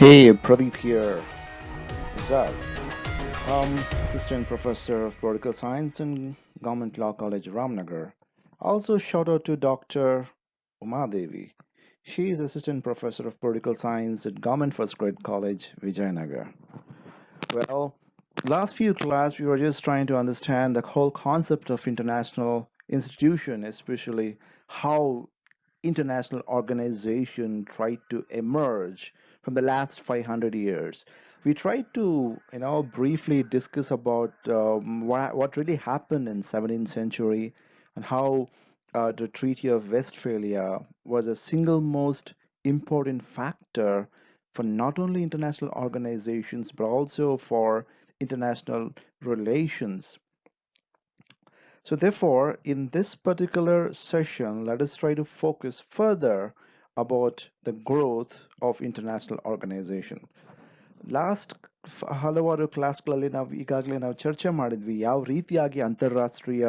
Hey, Pradeep here. What's up? Assistant Professor of Political Science in Government Law College, Ramnagar. Also, shout out to Dr. Uma Devi. She is Assistant Professor of Political Science at Government First Grade College, Vijayanagar. Well, last few class we were just trying to understand the whole concept of international institution, especially how international organization tried to emerge from the last 500 years. We tried to, briefly discuss about what really happened in 17th century and how the Treaty of Westphalia was a single most important factor for not only international organizations but also for international relations. So therefore, in this particular session, let us try to focus further about the growth of international organization. Last ಹಲವಾರು ಕ್ಲಾಸ್ಗಳಲ್ಲಿ ನಾವು ಈಗಾಗಲೇ ನಾವು ಚರ್ಚೆ ಮಾಡಿದ್ವಿ ಯಾವ ರೀತಿಯಾಗಿ ಅಂತಾರಾಷ್ಟ್ರೀಯ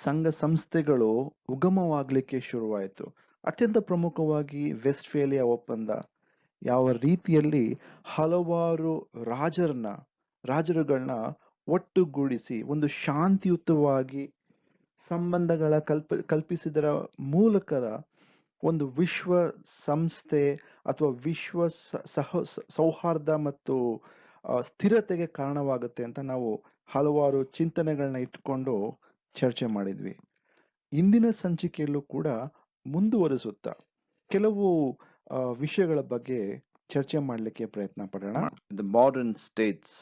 ಸಂಘ ಸಂಸ್ಥೆಗಳು ಉಗಮವಾಗಲಿಕ್ಕೆ ಶುರುವಾಯಿತು. ಅತ್ಯಂತ ಪ್ರಮುಖವಾಗಿ ವೆಸ್ಟ್ಫೇಲಿಯಾ ಒಪ್ಪಂದ ಯಾವ ರೀತಿಯಲ್ಲಿ ಹಲವಾರು ರಾಜರುಗಳನ್ನ ಒಟ್ಟುಗೂಡಿಸಿ ಒಂದು ಶಾಂತಿಯುತವಾಗಿ ಸಂಬಂಧಗಳ ಕಲ್ಪಿಸಿದರ ಮೂಲಕದ ಒಂದು ವಿಶ್ವ ಸಂಸ್ಥೆ ಅಥವಾ ವಿಶ್ವ ಸೌಹಾರ್ದ ಮತ್ತು ಸ್ಥಿರತೆಗೆ ಕಾರಣವಾಗುತ್ತೆ ಅಂತ ನಾವು ಹಲವಾರು ಚಿಂತನೆಗಳನ್ನ ಇಟ್ಕೊಂಡು ಚರ್ಚೆ ಮಾಡಿದ್ವಿ. ಇಂದಿನ ಸಂಚಿಕೆಯಲ್ಲೂ ಕೂಡ ಮುಂದುವರಿಸುತ್ತಾ ಕೆಲವು ವಿಷಯಗಳ ಬಗ್ಗೆ ಚರ್ಚೆ ಮಾಡಲಿಕ್ಕೆ ಪ್ರಯತ್ನ ಪಡೋಣ. The modern states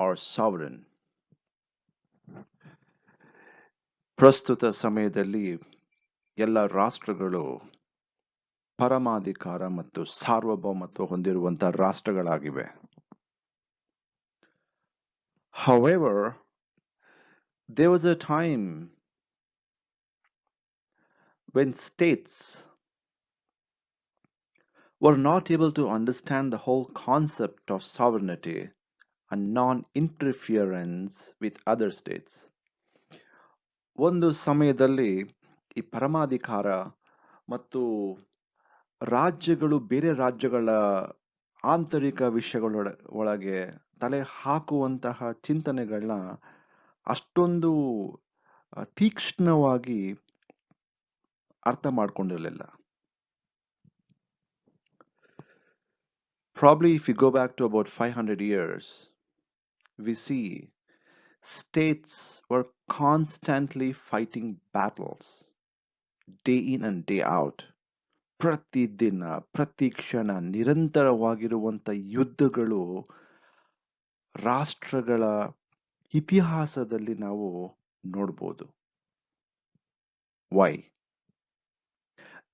are sovereign. ಪ್ರಸ್ತುತ ಸಮಯದಲ್ಲಿ ಎಲ್ಲ ರಾಷ್ಟ್ರಗಳು ಪರಮಾಧಿಕಾರ ಮತ್ತು ಸಾರ್ವಭೌಮತ್ವ ಹೊಂದಿರುವಂತಹ ರಾಷ್ಟ್ರಗಳಾಗಿವೆ. However, there was a time when states were not able to understand the whole concept of sovereignty and non-interference with other states. ಒಂದು ಸಮಯದಲ್ಲಿ ಈ ಪರಮಾಧಿಕಾರ ಮತ್ತು ರಾಜ್ಯಗಳು ಬೇರೆ ರಾಜ್ಯಗಳ ಆಂತರಿಕ ವಿಷಯಗಳ ಒಳಗೆ ತಲೆ ಹಾಕುವಂತಹ ಚಿಂತನೆಗಳನ್ನ ಅಷ್ಟೊಂದು ತೀಕ್ಷ್ಣವಾಗಿ ಅರ್ಥ ಮಾಡ್ಕೊಂಡಿರಲಿಲ್ಲ. Probably if you go back to about 500 years, we see states were constantly fighting battles day in and day out. ಪ್ರತಿದಿನ ಪ್ರತಿ ಕ್ಷಣ ನಿರಂತರವಾಗಿರುವಂತ ಯುದ್ಧಗಳು ರಾಷ್ಟ್ರಗಳ ಇತಿಹಾಸದಲ್ಲಿ ನಾವು ನೋಡ್ಬೋದು. ವೈ?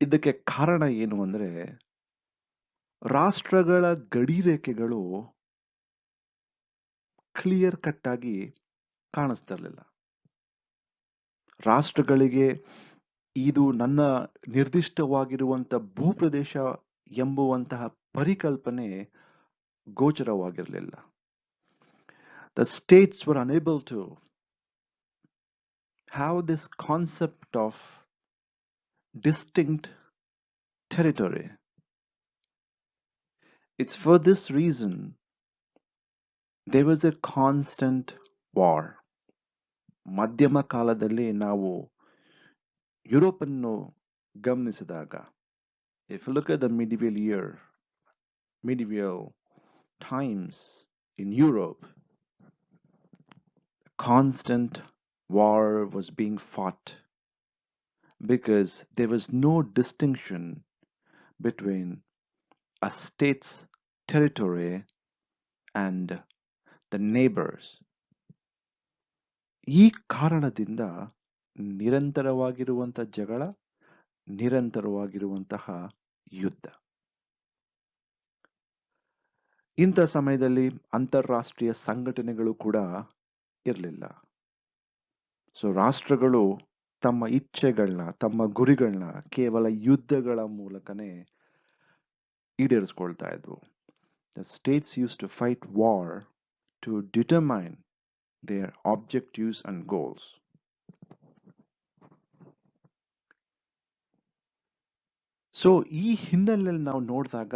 ಇದಕ್ಕೆ ಕಾರಣ ಏನು ಅಂದ್ರೆ ರಾಷ್ಟ್ರಗಳ ಗಡಿರೇಖೆಗಳು ಕ್ಲಿಯರ್ ಕಟ್ ಆಗಿ ಕಾಣಿಸ್ತಾ ಇರಲಿಲ್ಲ. ರಾಷ್ಟ್ರಗಳಿಗೆ ಇದು ನನ್ನ ನಿರ್ದಿಷ್ಟವಾಗಿರುವಂತ ಭೂಪ್ರದೇಶ ಎಂಬುವಂತಹ ಪರಿಕಲ್ಪನೆ ಗೋಚರವಾಗಿರಲಿಲ್ಲ. The states were unable to have this concept of distinct territory. It's for this reason there was a constant war. ಮಧ್ಯಮ ಕಾಲದಲ್ಲಿ ನಾವು ಯುರೋಪನ್ನು ಗಮನಿಸಿದಾಗ, if you look at the medieval times in Europe, constant war was being fought because there was no distinction between a state's territory and the neighbors. ಈ ಕಾರಣದಿಂದ ನಿರಂತರವಾಗಿರುವಂತಹ ಜಗಳ, ನಿರಂತರವಾಗಿರುವಂತಹ ಯುದ್ಧ. ಇಂಥ ಸಮಯದಲ್ಲಿ ಅಂತಾರಾಷ್ಟ್ರೀಯ ಸಂಘಟನೆಗಳು ಕೂಡ ಇರಲಿಲ್ಲ. ಸೊ ರಾಷ್ಟ್ರಗಳು ತಮ್ಮ ಇಚ್ಛೆಗಳನ್ನ, ತಮ್ಮ ಗುರಿಗಳನ್ನ ಕೇವಲ ಯುದ್ಧಗಳ ಮೂಲಕನೇ ಈಡೇರಿಸ್ಕೊಳ್ತಾ ಇದ್ವು. The states used to fight war to determine their objectives and goals. So ಈ ಹಿನ್ನೆಲೆಯಲ್ಲಿ ನಾವು ನೋಡಿದಾಗ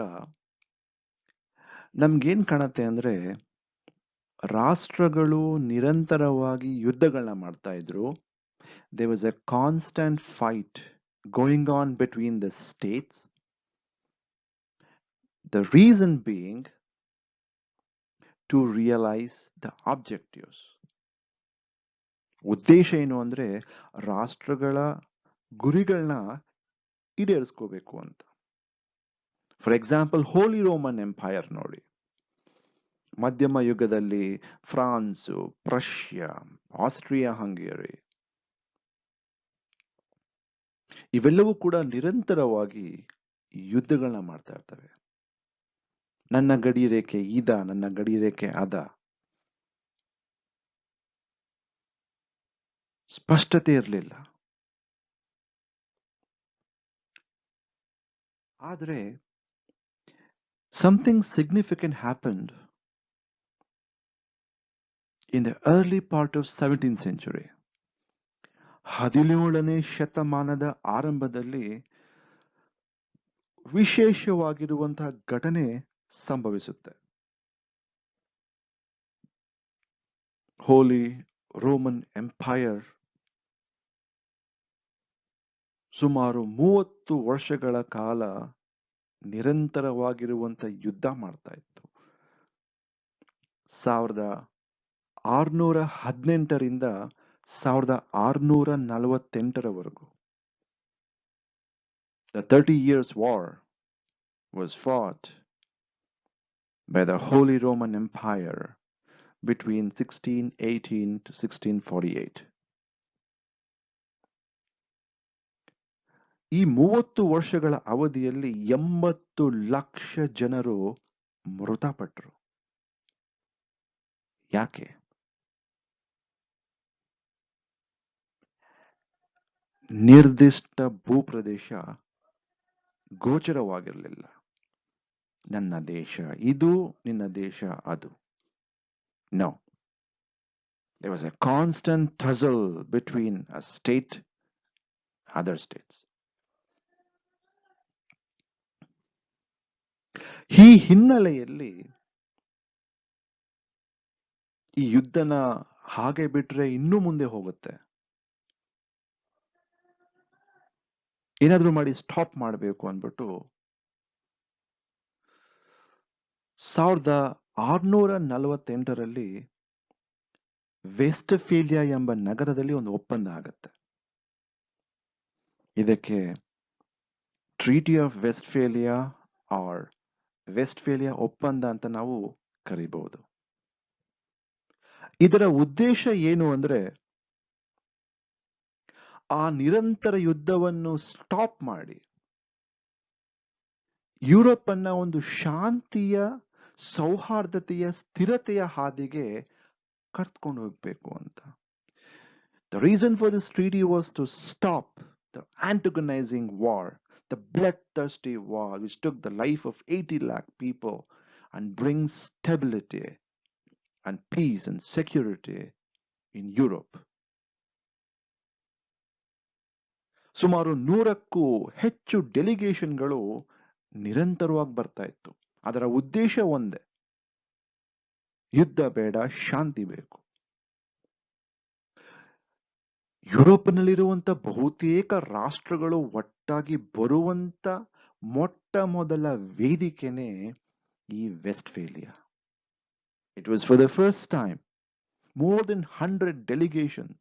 ನಮ್ಗೇನ್ ಕಾಣತ್ತೆ ಅಂದ್ರೆ ರಾಷ್ಟ್ರಗಳು ನಿರಂತರವಾಗಿ ಯುದ್ಧಗಳನ್ನ ಮಾಡ್ತಾ ಇದ್ರು. There was a constant fight going on between the states. The reason being to realize the objectives. ಉದ್ದೇಶ ಏನು ಅಂದ್ರೆ ರಾಷ್ಟ್ರಗಳ ಗುರಿಗಳನ್ನ ಈಡೇರಿಸ್ಕೋಬೇಕು ಅಂತ. For example Holy Roman Empire ನೋಡಿ, ಮಧ್ಯಮ ಯುಗದಲ್ಲಿ ಫ್ರಾನ್ಸು, ಪ್ರಷ್ಯಾ, ಆಸ್ಟ್ರಿಯಾ ಹಂಗೇರಿ ಇವೆಲ್ಲವೂ ಕೂಡ ನಿರಂತರವಾಗಿ ಯುದ್ಧಗಳನ್ನ ಮಾಡ್ತಾ ಇರ್ತವೆ. ನನ್ನ ಗಡಿ ರೇಖೆ ಇದ, ನನ್ನ ಗಡಿ ರೇಖೆ ಅದ, ಸ್ಪಷ್ಟತೆ ಇರಲಿಲ್ಲ. ಆದರೆ something significant happened in the early part of 17th century. 17ನೇ ಶತಮಾನದ ಆರಂಭದಲ್ಲಿ ವಿಶೇಷವಾಗಿರುವಂತಹ ಘಟನೆ ಸಂಭವಿಸುತ್ತೆ. ಹೋಲಿ ರೋಮನ್ ಎಂಪೈರ್ ಸುಮಾರು 30 ವರ್ಷಗಳ ಕಾಲ ನಿರಂತರವಾಗಿರುವಂತ ಯುದ್ಧ ಮಾಡ್ತಾ ಇತ್ತು. 1618ರಿಂದ 1648ರವರೆಗೂ. The 30 Years' War was fought by the Holy Roman Empire between 1618 to 1648. ಈ 30 ವರ್ಷಗಳ ಅವಧಿಯಲ್ಲಿ 80 ಲಕ್ಷ ಜನರು ಮೃತಪಟ್ಟರು. ಯಾಕೆ? ನಿರ್ದಿಷ್ಟ ಭೂಪ್ರದೇಶ ಗೋಚರವಾಗಿರಲಿಲ್ಲ. ನನ್ನ ದೇಶ ಇದು, ನಿನ್ನ ದೇಶ ಅದು. No. There was a constant tussle between a state and other states. ಈ ಹಿನ್ನೆಲೆಯಲ್ಲಿ ಈ ಯುದ್ಧನ ಹಾಗೆ ಬಿಟ್ರೆ ಇನ್ನೂ ಮುಂದೆ ಹೋಗುತ್ತೆ. ಏನಾದ್ರೂ ಮಾಡಿ ಸ್ಟಾಪ್ ಮಾಡಬೇಕು ಅಂದ್ಬಿಟ್ಟು 1648ರಲ್ಲಿ ವೆಸ್ಟ್ಫೇಲಿಯಾ ಎಂಬ ನಗರದಲ್ಲಿ ಒಂದು ಒಪ್ಪಂದ ಆಗತ್ತೆ. ಇದಕ್ಕೆ ಟ್ರೀಟಿ ಆಫ್ ವೆಸ್ಟ್ಫೇಲಿಯಾ ಆರ್ ವೆಸ್ಟ್ಫೇಲಿಯಾ ಒಪ್ಪಂದ ಅಂತ ನಾವು ಕರಿಬಹುದು. ಇದರ ಉದ್ದೇಶ ಏನು ಅಂದ್ರೆ ಆ ನಿರಂತರ ಯುದ್ಧವನ್ನು ಸ್ಟಾಪ್ ಮಾಡಿ ಯುರೋಪ್ ಅನ್ನ ಒಂದು ಶಾಂತಿಯ, ಸೌಹಾರ್ದತೆಯ, ಸ್ಥಿರತೆಯ ಹಾದಿಗೆ ಕರ್ಕೊಂಡು ಹೋಗ್ಬೇಕು ಅಂತ. The reason for this treaty was to stop the antagonizing war, the bloodthirsty war which took the life of 80 lakh people, and bring stability and peace and security in Europe. ಸುಮಾರು 100ಕ್ಕೂ ಹೆಚ್ಚು ಡೆಲಿಗೇಷನ್ಗಳು ನಿರಂತರವಾಗಿ ಬರ್ತಾ ಇತ್ತು. ಅದರ ಉದ್ದೇಶ ಒಂದೇ, ಯುದ್ಧ ಬೇಡ, ಶಾಂತಿ ಬೇಕು. ಯುರೋಪ್ನಲ್ಲಿರುವಂತ ಬಹುತೇಕ ರಾಷ್ಟ್ರಗಳು ಒಟ್ಟಾಗಿ ಬರುವಂತ ಮೊಟ್ಟ ಮೊದಲ ವೇದಿಕೆನೇ ಈ ವೆಸ್ಟ್ಫೇಲಿಯಾ. It was for the first time more than 100 delegations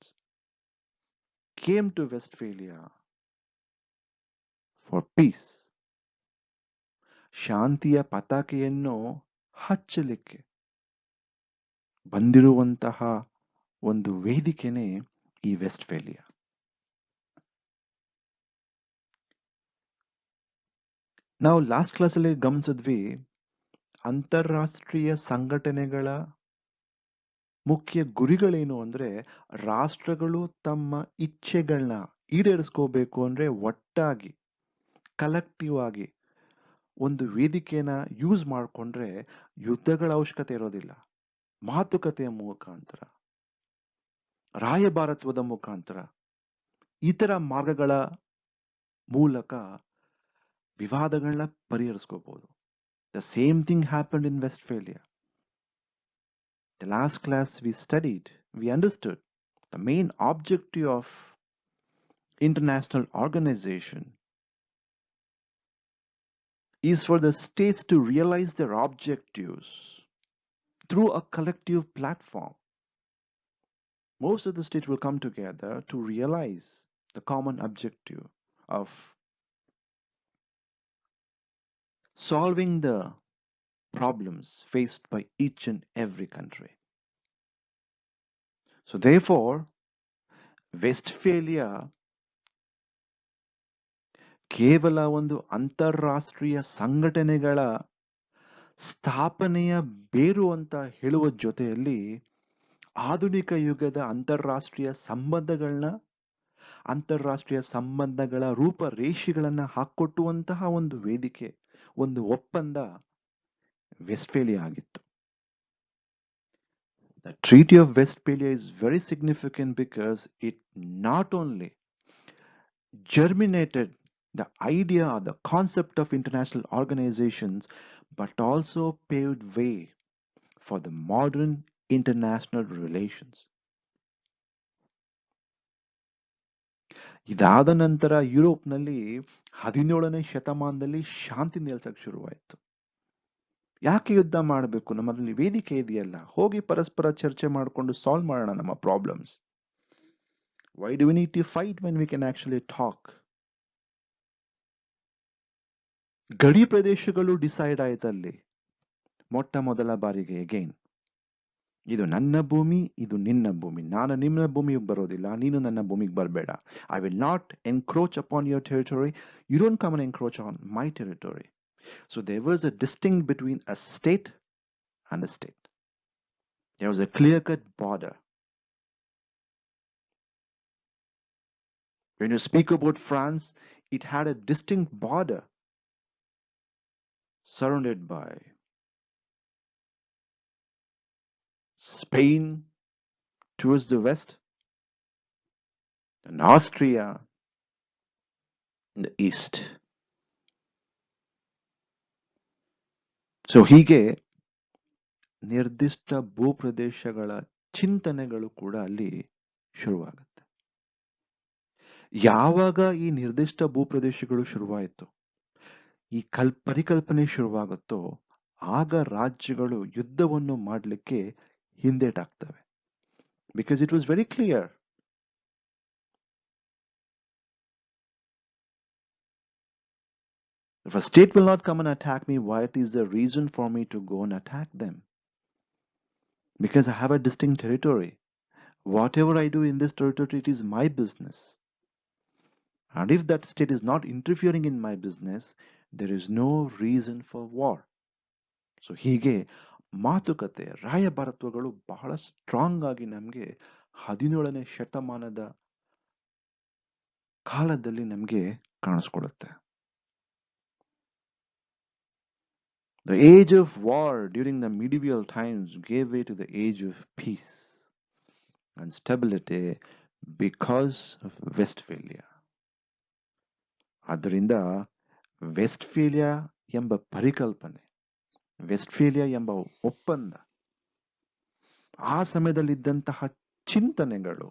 came to Westphalia for peace. ಶಾಂತಿಯ ಪತಾಕೆಯನ್ನು ಹಚ್ಚಲಿಕ್ಕೆ ಬಂದಿರುವಂತಹ ಒಂದು ವೇದಿಕೆನೇ ಈ ವೆಸ್ಟ್ಫೇಲಿಯಾ. ನಾವು ಲಾಸ್ಟ್ ಕ್ಲಾಸಲ್ಲಿ ಗಮನಿಸಿದ್ವಿ, ಅಂತಾರಾಷ್ಟ್ರೀಯ ಸಂಘಟನೆಗಳ ಮುಖ್ಯ ಗುರಿಗಳೇನು ಅಂದ್ರೆ ರಾಷ್ಟ್ರಗಳು ತಮ್ಮ ಇಚ್ಛೆಗಳನ್ನ ಈಡೇರಿಸ್ಕೋಬೇಕು ಅಂದ್ರೆ ಒಟ್ಟಾಗಿ ಕಲೆಕ್ಟಿವ್ ಆಗಿ ಒಂದು ವೇದಿಕೆನ ಯೂಸ್ ಮಾಡಿಕೊಂಡ್ರೆ ಯುದ್ಧಗಳ ಅವಶ್ಯಕತೆ ಇರೋದಿಲ್ಲ. ಮಾತುಕತೆಯ ಮುಖಾಂತರ, ರಾಯಭಾರತ್ವದ ಮುಖಾಂತರ, ಇತರ ಮಾರ್ಗಗಳ ಮೂಲಕ ವಿವಾದಗಳನ್ನ ಪರಿಹರಿಸ್ಕೋಬಹುದು. The same thing happened in Westphalia. The last class we studied, we understood the main objective of international organization is for the states to realize their objectives through a collective platform. Most of the states will come together to realize the common objective of solving the problems faced by each and every country. So therefore, ವೆಸ್ಟ್ಫೇಲಿಯಾ ಕೇವಲ ಒಂದು ಅಂತಾರಾಷ್ಟ್ರೀಯ ಸಂಘಟನೆಗಳ ಸ್ಥಾಪನೆಯ ಬೇರು ಅಂತ ಹೇಳುವ ಜೊತೆಯಲ್ಲಿ ಆಧುನಿಕ ಯುಗದ ಅಂತಾರಾಷ್ಟ್ರೀಯ ಸಂಬಂಧಗಳ ರೂಪರೇಷೆಗಳನ್ನ ಹಾಕೊಟ್ಟುವಂತಹ ಒಂದು ವೇದಿಕೆ, ಒಂದು ಒಪ್ಪಂದ ವೆಸ್ಟ್ಫೇಲಿಯಾ ಆಗಿತ್ತು. The Treaty of Westphalia is very significant because it not only germinated the idea or the concept of international organizations but also paved way for the modern international relations. ಇದಾದ ನಂತರ ಯುರೋಪ್ನಲ್ಲಿ 17ನೇ ಶತಮಾನದಲ್ಲಿ ಶಾಂತಿ ನೆಲೆಸಕ್ಕೆ ಶುರುವಾಯಿತು. ಯಾಕೆ ಯುದ್ಧ ಮಾಡಬೇಕು? ನಮ್ಮಲ್ಲಿ ವೇದಿಕೆ ಇದೆಯಲ್ಲ, ಹೋಗಿ ಪರಸ್ಪರ ಚರ್ಚೆ ಮಾಡಿಕೊಂಡು ಸಾಲ್ವ್ ಮಾಡೋಣ ನಮ್ಮ problems. Why do we need to fight when we can actually talk? ಗಡಿ ಪ್ರದೇಶಗಳು ಡಿಸೈಡ್ ಆಯ್ತಲ್ಲಿ ಮೊಟ್ಟ ಮೊದಲ ಬಾರಿಗೆ. ಅಗೈನ್, ಇದು ನನ್ನ ಭೂಮಿ, ಇದು ನಿನ್ನ ಭೂಮಿ. ನಾನು ನಿಮ್ಮ ಭೂಮಿಗೆ ಬರೋದಿಲ್ಲ, ನೀನು ನನ್ನ ಭೂಮಿಗೆ ಬರಬೇಡ. I will not encroach upon your territory, you don't come and encroach on my territory. So there was a distinct between a state and a state. There was a clear-cut border. When you speak about France, it had a distinct border surrounded by Spain towards the west and Austria in the east. So ಹೀಗೆ ನಿರ್ದಿಷ್ಟ ಭೂಪ್ರದೇಶಗಳ ಚಿಂತನೆಗಳು ಕೂಡ ಅಲ್ಲಿ ಶುರುವಾಗುತ್ತೆ. ಯಾವಾಗ ಈ ನಿರ್ದಿಷ್ಟ ಭೂಪ್ರದೇಶಗಳು ಶುರುವಾಯಿತು, ಈ ಪರಿಕಲ್ಪನೆ ಶುರುವಾಗುತ್ತೋ, ಆಗ ರಾಜ್ಯಗಳು ಯುದ್ಧವನ್ನು ಮಾಡಲಿಕ್ಕೆ ಹಿಂದೇಟಾಗ್ತವೆ. Because it was very clear, if a state will not come and attack me, what is the reason for me to go and attack them? Because I have a distinct territory. Whatever I do in this territory, it is my business. And if that state is not interfering in my business, there is no reason for war. So ಹೀಗೆ ಮಾತುಕತೆ, ರಾಯಭಾರತ್ವಗಳು ಬಹಳ strong ಆಗಿ ನಮಗೆ 17ನೇ ಶತಮಾನದ ಕಾಲದಲ್ಲಿ ನಮಗೆ ಕಾಣಿಸ್ಕೊಳ್ಳುತ್ತೆ. The age of war during the medieval times gave way to the age of peace and stability because of Westphalia. ಆದ್ದರಿಂದ ವೆಸ್ಟ್ಫೇಲಿಯಾ ಎಂಬ ಪರಿಕಲ್ಪನೆ, ವೆಸ್ಟ್ಫೇಲಿಯಾ ಎಂಬ ಒಪ್ಪಂದ, ಆ ಸಮಯದಲ್ಲಿದ್ದಂತಹ ಚಿಂತನೆಗಳು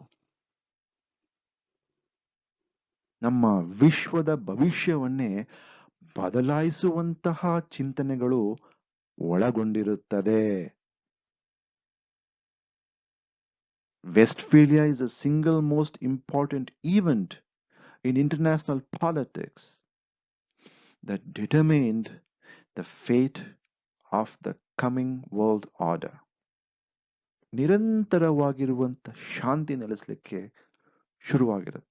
ನಮ್ಮ ವಿಶ್ವದ ಭವಿಷ್ಯವನ್ನೇ ಬದಲಾಯಿಸುವಂತಹ ಚಿಂತನೆಗಳು ಒಳಗೊಂಡಿರುತ್ತದೆ. Westphalia is the single most important event in international politics that determined the fate of the coming world order. ನಿರಂತರವಾಗಿರುವಂತ Shanti ನೆಲೆಸಲಿಕ್ಕೆ ಶುರುವಾಗಿರುತ್ತೆ.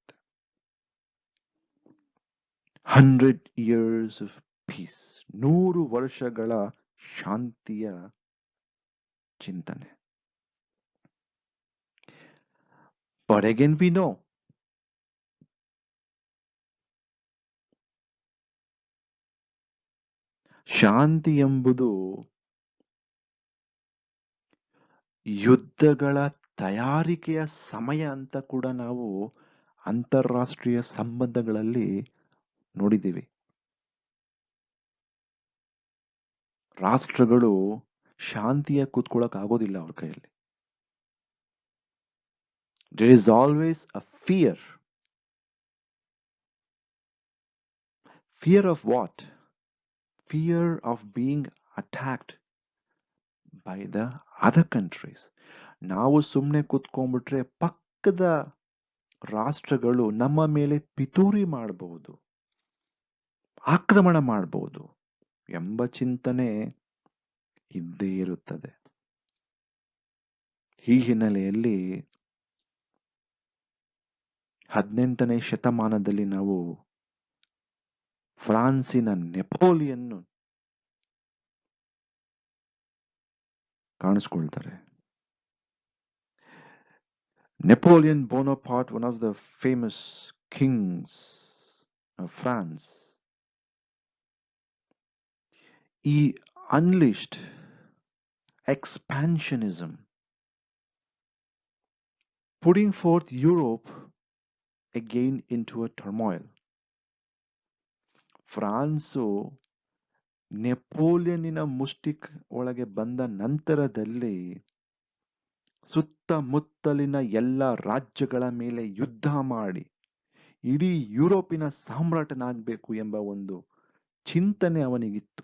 100 years of peace, 100 ವರ್ಷಗಳ ಶಾಂತಿಯ ಚಿಂತನೆ. But again we know ಶಾಂತಿ ಎಂಬುದು ಯುದ್ಧಗಳ ತಯಾರಿಕೆಯ ಸಮಯ ಅಂತ ಕೂಡ ನಾವು ಅಂತಾರಾಷ್ಟ್ರೀಯ ಸಂಬಂಧಗಳಲ್ಲಿ ನೋಡಿದ್ದೀವಿ. ರಾಷ್ಟ್ರಗಳು ಶಾಂತಿಯ ಕೂತ್ಕೊಳ್ಳೋಕೆ ಆಗೋದಿಲ್ಲ ಅವ್ರ ಕೈಯಲ್ಲಿ. There is always a fear. Fear of what? Fear of being attacked by the other countries. ನಾವು ಸುಮ್ಮನೆ ಕೂತ್ಕೊಂಡ್ಬಿಟ್ರೆ ಪಕ್ಕದ ರಾಷ್ಟ್ರಗಳು ನಮ್ಮ ಮೇಲೆ ಪಿತೂರಿ ಮಾಡಬಹುದು, ಆಕ್ರಮಣ ಮಾಡಬಹುದು ಎಂಬ ಚಿಂತನೆ ಇದ್ದೇ ಇರುತ್ತದೆ. ಈ ಹಿನ್ನೆಲೆಯಲ್ಲಿ 18ನೇ ಶತಮಾನದಲ್ಲಿ ನಾವು ಫ್ರಾನ್ಸಿನ Napoleon ಕಾಣಿಸ್ಕೊಳ್ತಾರೆ. Napoleon Bonaparte, one of the famous kings of France, he unleashed expansionism, putting forth Europe again into a turmoil. France ನೆಪೋಲಿಯನ್ನಿನ ಮುಷ್ಟಿಕ್ ಒಳಗೆ ಬಂದ ನಂತರದಲ್ಲಿ ಸುತ್ತಮುತ್ತಲಿನ ಎಲ್ಲ ರಾಜ್ಯಗಳ ಮೇಲೆ ಯುದ್ಧ ಮಾಡಿ ಇಡೀ ಯುರೋಪಿನ ಸಾಮ್ರಾಟನಾಗಬೇಕು ಎಂಬ ಒಂದು ಚಿಂತನೆ ಅವನಿಗಿತ್ತು.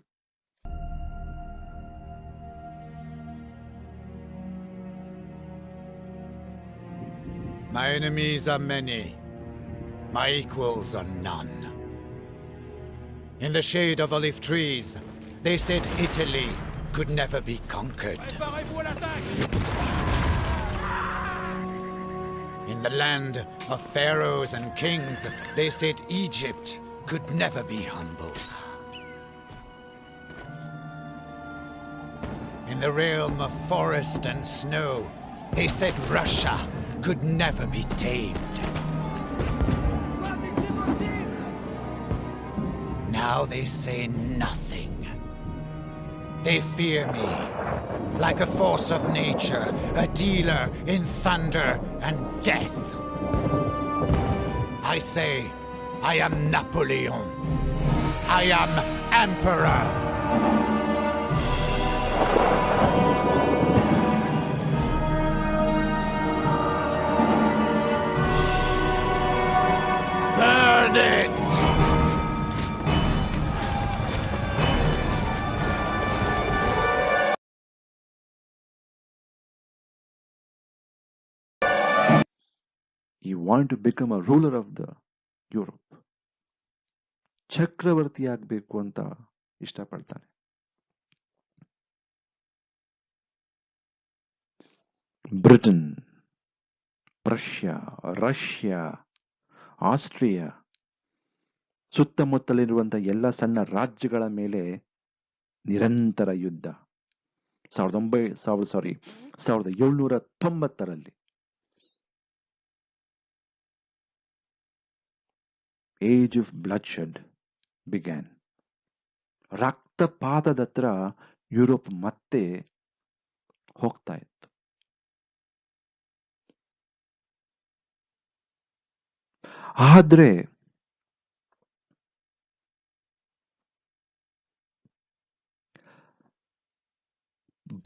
My enemies are many, my equals are none. In the shade of olive trees, they said Italy could never be conquered. In the land of pharaohs and kings, they said Egypt could never be humbled. In the realm of forest and snow, they said Russia could never be tamed. Now they say nothing. They fear me, like a force of nature, a dealer in thunder and death. I say, I am Napoleon. I am Emperor. Burn it! He wanted to become a ruler of the Europe. ಚಕ್ರವರ್ತಿ ಆಗಬೇಕು ಅಂತ ಇಷ್ಟಪಡ್ತಾನೆ. Britain, Prussia, Russia, Austria ಸುತ್ತಮುತ್ತಲಿರುವಂತಹ ಎಲ್ಲ ಸಣ್ಣ ರಾಜ್ಯಗಳ ಮೇಲೆ ನಿರಂತರ ಯುದ್ಧ. 1790ರಲ್ಲಿ age of ಬ್ಲಡ್ಶೆಡ್ began. ರಕ್ತಪಾತದ ಹತ್ರ Europe ಮತ್ತೆ ಹೋಗ್ತಾ ಇತ್ತು. ಆದ್ರೆ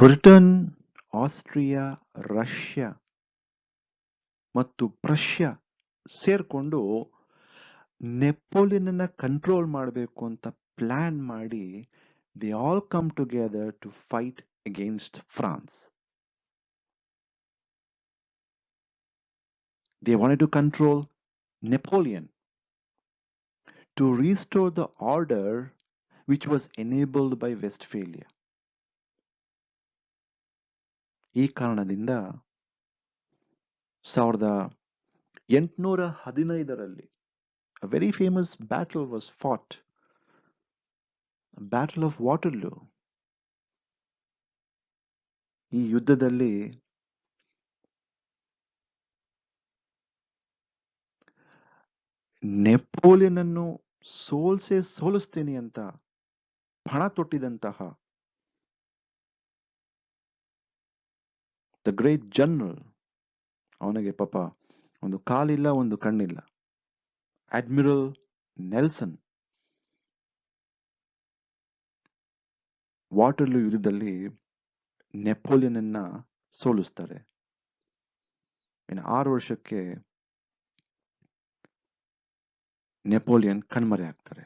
ಬ್ರಿಟನ್, ಆಸ್ಟ್ರಿಯಾ, ರಷ್ಯಾ ಮತ್ತು ಪ್ರಷ್ಯಾ ಸೇರ್ಕೊಂಡು ನೆಪೋಲಿಯನ್ ಕಂಟ್ರೋಲ್ ಮಾಡಬೇಕು ಅಂತ ಪ್ಲಾನ್ ಮಾಡಿ they all come together to fight against France. They wanted to control Napoleon to restore the order which was enabled by Westphalia. ಈ ಕಾರಣದಿಂದ 1815ರಲ್ಲಿ a very famous battle was fought, Battle of Waterloo. ಈ ಯುದ್ಧದಲ್ಲಿ Napoleon ಅನ್ನು ಸೋಲಿಸ್ತೀನಿ ಅಂತ ಪಣ ತೊಟ್ಟಿದಂತಹ the great general, ಅವನಿಗೆ ಪಾಪ ಒಂದು ಕಾಲಿಲ್ಲ, ಒಂದು ಕಣ್ಣಿಲ್ಲ, ಅಡ್ಮಿರಲ್ ನೆಲ್ಸನ್ ವಾಟರ್ಲೂ ಯುದ್ಧದಲ್ಲಿ ನೆಪೋಲಿಯನನ್ನ ಸೋಲಿಸ್ತಾರೆ. ಇನ್ನು 6 ವರ್ಷಕ್ಕೆ ನೆಪೋಲಿಯನ್ ಕಣ್ಮರೆ ಆಗ್ತಾರೆ.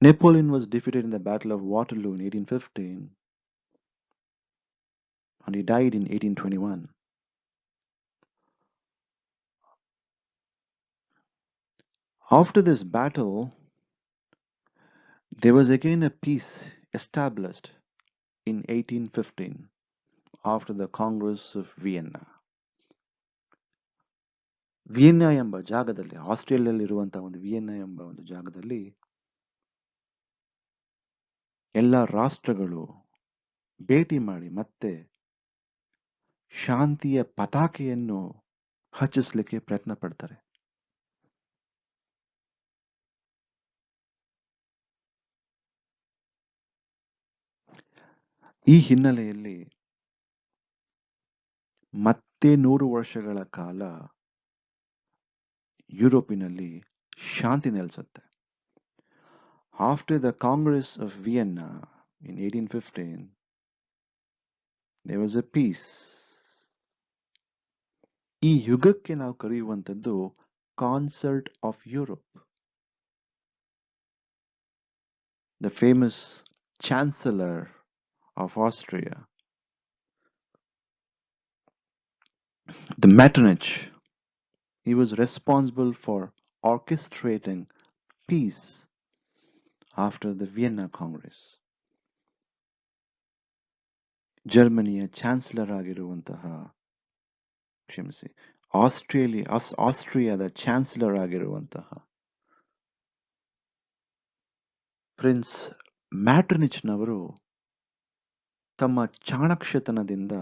Napoleon was defeated in the Battle of Waterloo in 1815 and he died in 1821. After this battle, there was again a peace established in 1815 after the Congress of Vienna. Vienna ಎಂಬ ಜಾಗದಲ್ಲಿ, ಆಸ್ಟ್ರೇಲಿಯಲ್ಲಿರುವಂತಹ ಒಂದು Vienna ಎಂಬ ಒಂದು ಜಾಗದಲ್ಲಿ ಎಲ್ಲ ರಾಷ್ಟ್ರಗಳು ಭೇಟಿ ಮಾಡಿ ಮತ್ತೆ ಶಾಂತಿಯ ಪತಾಕೆಯನ್ನು ಹಚ್ಚಿಸ್ಲಿಕ್ಕೆ ಪ್ರಯತ್ನ ಪಡ್ತಾರೆ. ಈ ಹಿನ್ನೆಲೆಯಲ್ಲಿ ಮತ್ತೆ 100 ವರ್ಷಗಳ ಕಾಲ ಯುರೋಪಿನಲ್ಲಿ ಶಾಂತಿ ನೆಲೆಸುತ್ತೆ. After the Congress of Vienna in 1815, there was a peace. ಈ ಯುಗಕ್ಕೆ ನಾವು ಕರೆಯುವಂಥದ್ದು concert of Europe. The famous chancellor of Austria, the Metternich, he was responsible for orchestrating peace after the Vienna Congress. ಜರ್ಮನಿಯ ಚಾನ್ಸಲರ್ ಆಗಿರುವಂತಹ, ಕ್ಷಮಿಸಿ, ಆಸ್ಟ್ರಿಯಾದ chancellor ಆಗಿರುವಂತಹ prince ಮ್ಯಾಟರ್ನಿಚ್ನವರು ತಮ್ಮ ಚಾಣಾಕ್ಷತನದಿಂದ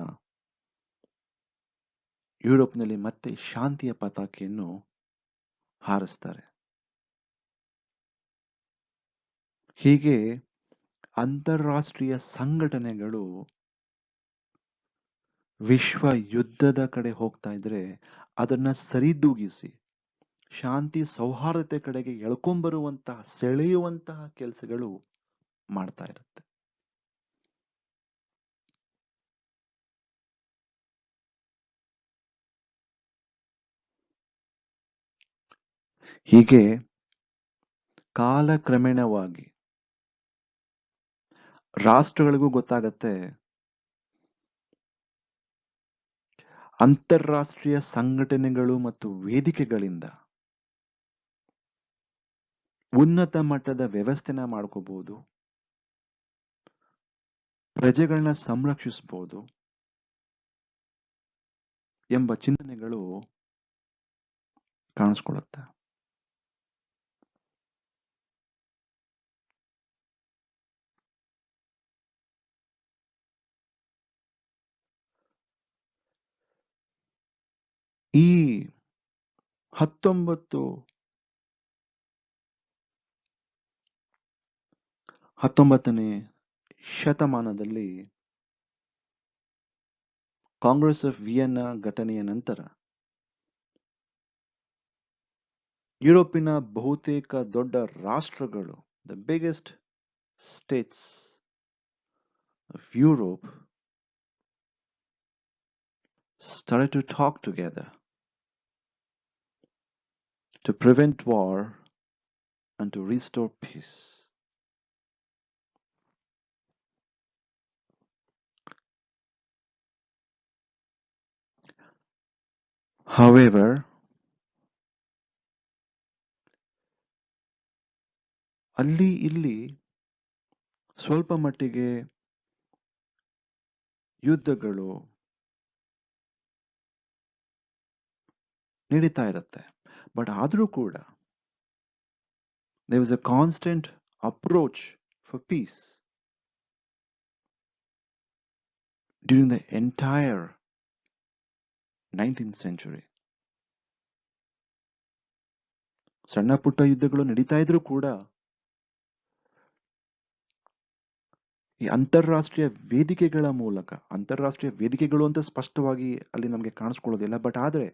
ಯುರೋಪ್ನಲ್ಲಿ ಮತ್ತೆ ಶಾಂತಿಯ ಪತಾಕೆಯನ್ನು ಹಾರಿಸ್ತಾರೆ. ಹೀಗೆ ಅಂತಾರಾಷ್ಟ್ರೀಯ ಸಂಘಟನೆಗಳು ವಿಶ್ವ ಯುದ್ಧದ ಕಡೆ ಹೋಗ್ತಾ ಇದ್ರೆ ಅದನ್ನ ಸರಿದೂಗಿಸಿ ಶಾಂತಿ ಸೌಹಾರ್ದತೆ ಕಡೆಗೆ ಎಳ್ಕೊಂಬರುವಂತಹ, ಸೆಳೆಯುವಂತಹ ಕೆಲಸಗಳು ಮಾಡ್ತಾ ಇರುತ್ತೆ. ಹೀಗೆ ಕಾಲಕ್ರಮೇಣವಾಗಿ ರಾಷ್ಟ್ರಗಳಿಗೂ ಗೊತ್ತಾಗತ್ತೆ ಅಂತಾರಾಷ್ಟ್ರೀಯ ಸಂಘಟನೆಗಳು ಮತ್ತು ವೇದಿಕೆಗಳಿಂದ ಉನ್ನತ ಮಟ್ಟದ ವ್ಯವಸ್ಥೆನ ಮಾಡ್ಕೋಬಹುದು, ಪ್ರಜೆಗಳನ್ನ ಸಂರಕ್ಷಿಸಬಹುದು ಎಂಬ ಚಿಂತನೆಗಳು ಕಾಣಿಸ್ಕೊಳ್ಳುತ್ತೆ. ಈ 19ನೇ ಶತಮಾನದಲ್ಲಿ ಕಾಂಗ್ರೆಸ್ ಆಫ್ ವಿಯೆನ್ನಾ ಘಟನೆಯ ನಂತರ ಯುರೋಪಿನ ಬಹುತೇಕ ದೊಡ್ಡ ರಾಷ್ಟ್ರಗಳು, the biggest States of Europe, started to talk together to prevent war and to restore peace. However, ಅಲ್ಲಿ ಇಲ್ಲಿ ಸ್ವಲ್ಪ ಮಟ್ಟಿಗೆ ಯುದ್ಧಗಳು ನಡೀತಾ ಇರುತ್ತೆ. ಬಟ್ ಆದರೂ ಕೂಡ there was a constant approach for peace during the entire 19th century. ಸಣ್ಣ ಪುಟ್ಟ ಯುದ್ಧಗಳು ನಡೀತಾ ಇದ್ರೂ ಕೂಡ ಈ ಅಂತಾರಾಷ್ಟ್ರೀಯ ವೇದಿಕೆಗಳ ಮೂಲಕ, ಅಂತಾರಾಷ್ಟ್ರೀಯ ವೇದಿಕೆಗಳು ಅಂತ ಸ್ಪಷ್ಟವಾಗಿ ಅಲ್ಲಿ ನಮಗೆ ಕಾಣಿಸ್ಕೊಳ್ಳೋದಿಲ್ಲ, ಬಟ್ ಆದ್ರೆ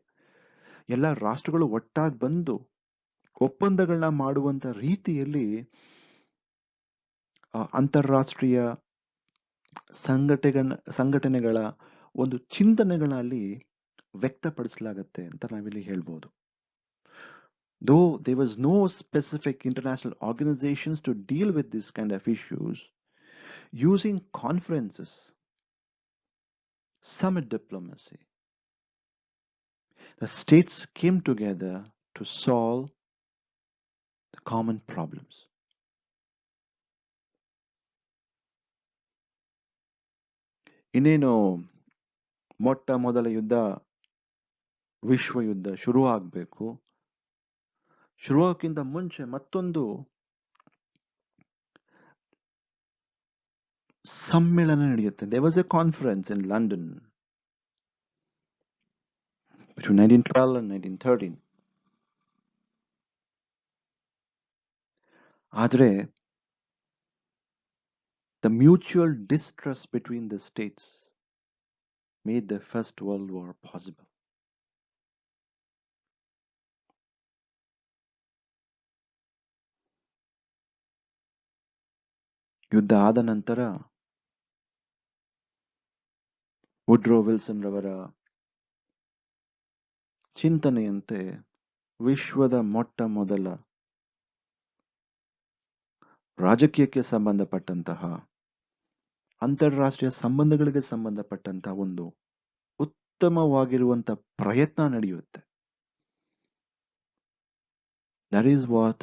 ಎಲ್ಲ ರಾಷ್ಟ್ರಗಳು ಒಟ್ಟಾಗಿ ಬಂದು ಒಪ್ಪಂದಗಳನ್ನ ಮಾಡುವಂತ ರೀತಿಯಲ್ಲಿ ಅಂತಾರಾಷ್ಟ್ರೀಯ ಸಂಘಟನೆಗಳ ಒಂದು ಚಿಂತನೆಗಳಲ್ಲಿ ವ್ಯಕ್ತಪಡಿಸಲಾಗತ್ತೆ ಅಂತ ನಾವಿಲ್ಲಿ ಹೇಳ್ಬೋದು. Though there was no specific international organizations to deal with this kind of issues, using conferences, summit diplomacy, the states came together to solve the common problems. ಇನ್ನೇನು ಮೊಟ್ಟ ಮೊದಲ ಯುದ್ಧ, ವಿಶ್ವ ಯುದ್ಧ ಶುರುವಾಗಬೇಕು. ಶುರುವಾಗಕ್ಕಿಂತ ಮುಂಚೆ ಮತ್ತೊಂದು ಸಮ್ಮೇಳನ ನಡೆಯುತ್ತೆ. There was a conference in London between 1912 and 1913. ಆದರೆ the mutual distrust between the states made the First World War possible. ಯುದ್ಧ ಆದ ನಂತರ ವುಡ್ರೋ ವಿಲ್ಸನ್ ರವರ ಚಿಂತನೆಯಂತೆ ವಿಶ್ವದ ಮೊಟ್ಟ ಮೊದಲ ರಾಜಕೀಯಕ್ಕೆ ಸಂಬಂಧಪಟ್ಟಂತಹ, ಅಂತಾರಾಷ್ಟ್ರೀಯ ಸಂಬಂಧಗಳಿಗೆ ಸಂಬಂಧಪಟ್ಟಂತಹ ಒಂದು ಉತ್ತಮವಾಗಿರುವಂತಹ ಪ್ರಯತ್ನ ನಡೆಯುತ್ತೆ. That is what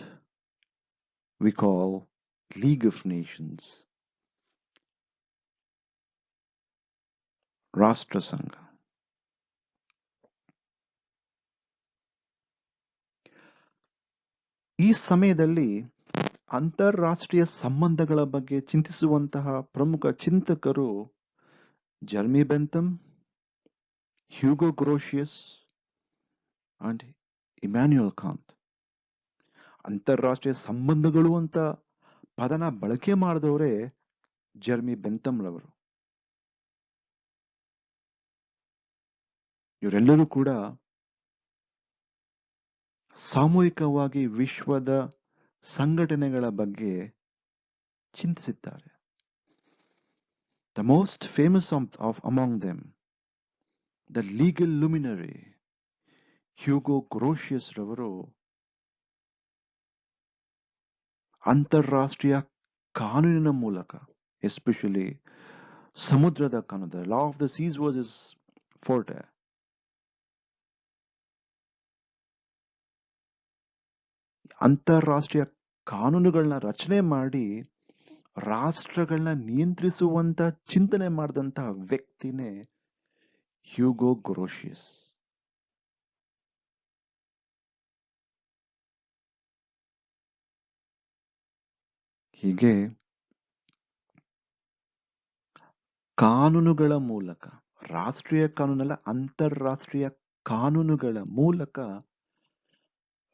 we call League of Nations, ರಾಷ್ಟ್ರ ಸಂಘ. ಈ ಸಮಯದಲ್ಲಿ ಅಂತಾರಾಷ್ಟ್ರೀಯ ಸಂಬಂಧಗಳ ಬಗ್ಗೆ ಚಿಂತಿಸುವಂತಹ ಪ್ರಮುಖ ಚಿಂತಕರು ಜರ್ಮಿ ಬೆಂಥಮ್, ಹ್ಯೂಗೋ ಗ್ರೋಷಿಯಸ್ ಅಂಡ್ ಇಮ್ಯಾನ್ಯುಯಲ್ ಕಾಂತ್. ಅಂತಾರಾಷ್ಟ್ರೀಯ ಸಂಬಂಧಗಳು ಅಂತ ಪದನ ಬಳಕೆ ಮಾಡಿದವರೇ ಜರ್ಮಿ ಬೆಂಥಮ್ ರವರು. ಇವರೆಲ್ಲರೂ ಕೂಡ ಸಾಮೂಹಿಕವಾಗಿ ವಿಶ್ವದ ಸಂಘಟನೆಗಳ ಬಗ್ಗೆ ಚಿಂತಿಸಿದ್ದಾರೆ. The most famous of among them, the legal luminary Hugo Grotius ರವರು ಅಂತಾರಾಷ್ಟ್ರೀಯ ಕಾನೂನಿನ ಮೂಲಕ, ಎಸ್ಪೆಷಲಿ ಸಮುದ್ರದ ಕಾನೂನು, law of the seas was his forte. ಅಂತಾರಾಷ್ಟ್ರೀಯ ಕಾನೂನುಗಳನ್ನ ರಚನೆ ಮಾಡಿ ರಾಷ್ಟ್ರಗಳನ್ನ ನಿಯಂತ್ರಿಸುವಂತ ಚಿಂತನೆ ಮಾಡಿದಂತಹ ವ್ಯಕ್ತಿನೇ ಹ್ಯೂಗೋ ಗ್ರೋಷಿಯಸ್. ಹೀಗೆ ಕಾನೂನುಗಳ ಮೂಲಕ, ರಾಷ್ಟ್ರೀಯ ಕಾನೂನಲ್ಲ ಅಂತಾರಾಷ್ಟ್ರೀಯ ಕಾನೂನುಗಳ ಮೂಲಕ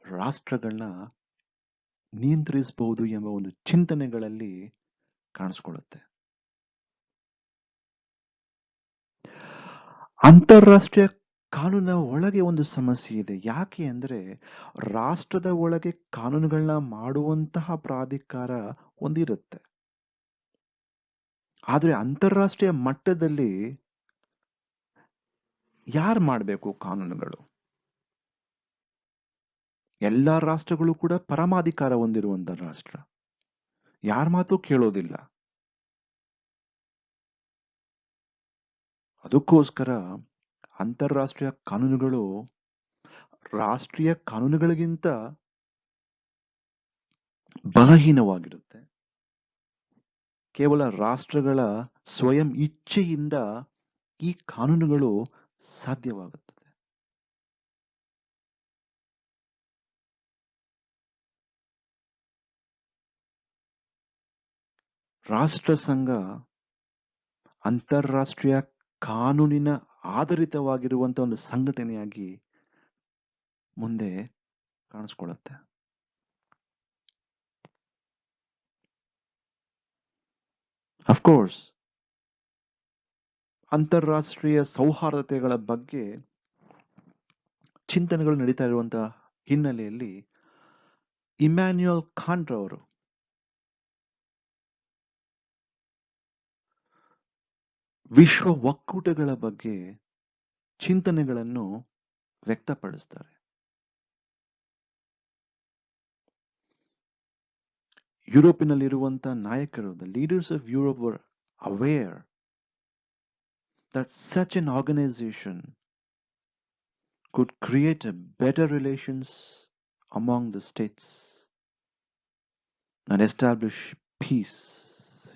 ರಾಷ್ಟ್ರಗಳನ್ನ ನಿಯಂತ್ರಿಸಬಹುದು ಎಂಬ ಒಂದು ಚಿಂತನೆಗಳಲ್ಲಿ ಕಾಣಿಸ್ಕೊಳ್ಳುತ್ತೆ. ಅಂತಾರಾಷ್ಟ್ರೀಯ ಕಾನೂನಿನ ಒಳಗೆ ಒಂದು ಸಮಸ್ಯೆ ಇದೆ. ಯಾಕೆ ಅಂದ್ರೆ ರಾಷ್ಟ್ರದ ಒಳಗೆ ಕಾನೂನುಗಳನ್ನ ಮಾಡುವಂತಹ ಪ್ರಾಧಿಕಾರ ಒಂದಿರುತ್ತೆ. ಆದ್ರೆ ಅಂತಾರಾಷ್ಟ್ರೀಯ ಮಟ್ಟದಲ್ಲಿ ಯಾರು ಮಾಡಬೇಕು ಕಾನೂನುಗಳು? ಎಲ್ಲಾ ರಾಷ್ಟ್ರಗಳು ಕೂಡ ಪರಮಾಧಿಕಾರ ಹೊಂದಿರುವಂತ ರಾಷ್ಟ್ರ, ಯಾರ ಮಾತು ಕೇಳೋದಿಲ್ಲ. ಅದಕ್ಕೋಸ್ಕರ ಅಂತಾರಾಷ್ಟ್ರೀಯ ಕಾನೂನುಗಳು ರಾಷ್ಟ್ರೀಯ ಕಾನೂನುಗಳಿಗಿಂತ ಬಲಹೀನವಾಗಿರುತ್ತೆ. ಕೇವಲ ರಾಷ್ಟ್ರಗಳ ಸ್ವಯಂ ಇಚ್ಛೆಯಿಂದ ಈ ಕಾನೂನುಗಳು ಸಾಧ್ಯವಾಗುತ್ತದೆ. ರಾಷ್ಟ್ರ ಸಂಘ ಅಂತಾರಾಷ್ಟ್ರೀಯ ಕಾನೂನಿನ ಆಧಾರಿತವಾಗಿರುವಂತಹ ಒಂದು ಸಂಘಟನೆಯಾಗಿ ಮುಂದೆ ಕಾಣಿಸ್ಕೊಳ್ಳುತ್ತೆ. ಅಫ್ಕೋರ್ಸ್ ಅಂತಾರಾಷ್ಟ್ರೀಯ ಸೌಹಾರ್ದತೆಗಳ ಬಗ್ಗೆ ಚಿಂತನೆಗಳು ನಡೀತಾ ಇರುವಂತಹ ಹಿನ್ನೆಲೆಯಲ್ಲಿ ಇಮ್ಯಾನ್ಯುಯಲ್ ಕಾಂಟ್ ಅವರು ವಿಶ್ವ ಒಕ್ಕೂಟಗಳ ಬಗ್ಗೆ ಚಿಂತನೆಗಳನ್ನು ವ್ಯಕ್ತಪಡಿಸ್ತಾರೆ. ಯುರೋಪಿನಲ್ಲಿರುವಂತಹ ನಾಯಕರು, the leaders of Europe were aware that such an organization could create a better relations among the states and establish peace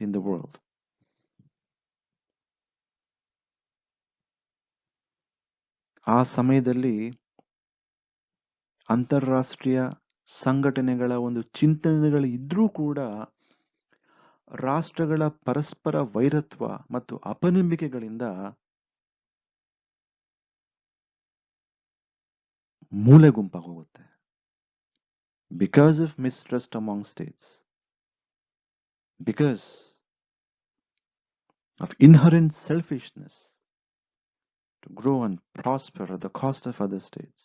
in the world. ಆ ಸಮಯದಲ್ಲಿ ಅಂತಾರಾಷ್ಟ್ರೀಯ ಸಂಘಟನೆಗಳ ಒಂದು ಚಿಂತನೆಗಳು ಇದ್ರೂ ಕೂಡ ರಾಷ್ಟ್ರಗಳ ಪರಸ್ಪರ ವೈರತ್ವ ಮತ್ತು ಅಪನಂಬಿಕೆಗಳಿಂದ ಮೂಲೆ ಗುಂಪಾಗೋಗುತ್ತೆ. Because of mistrust among states, because of inherent selfishness to grow and prosper at the cost of other states.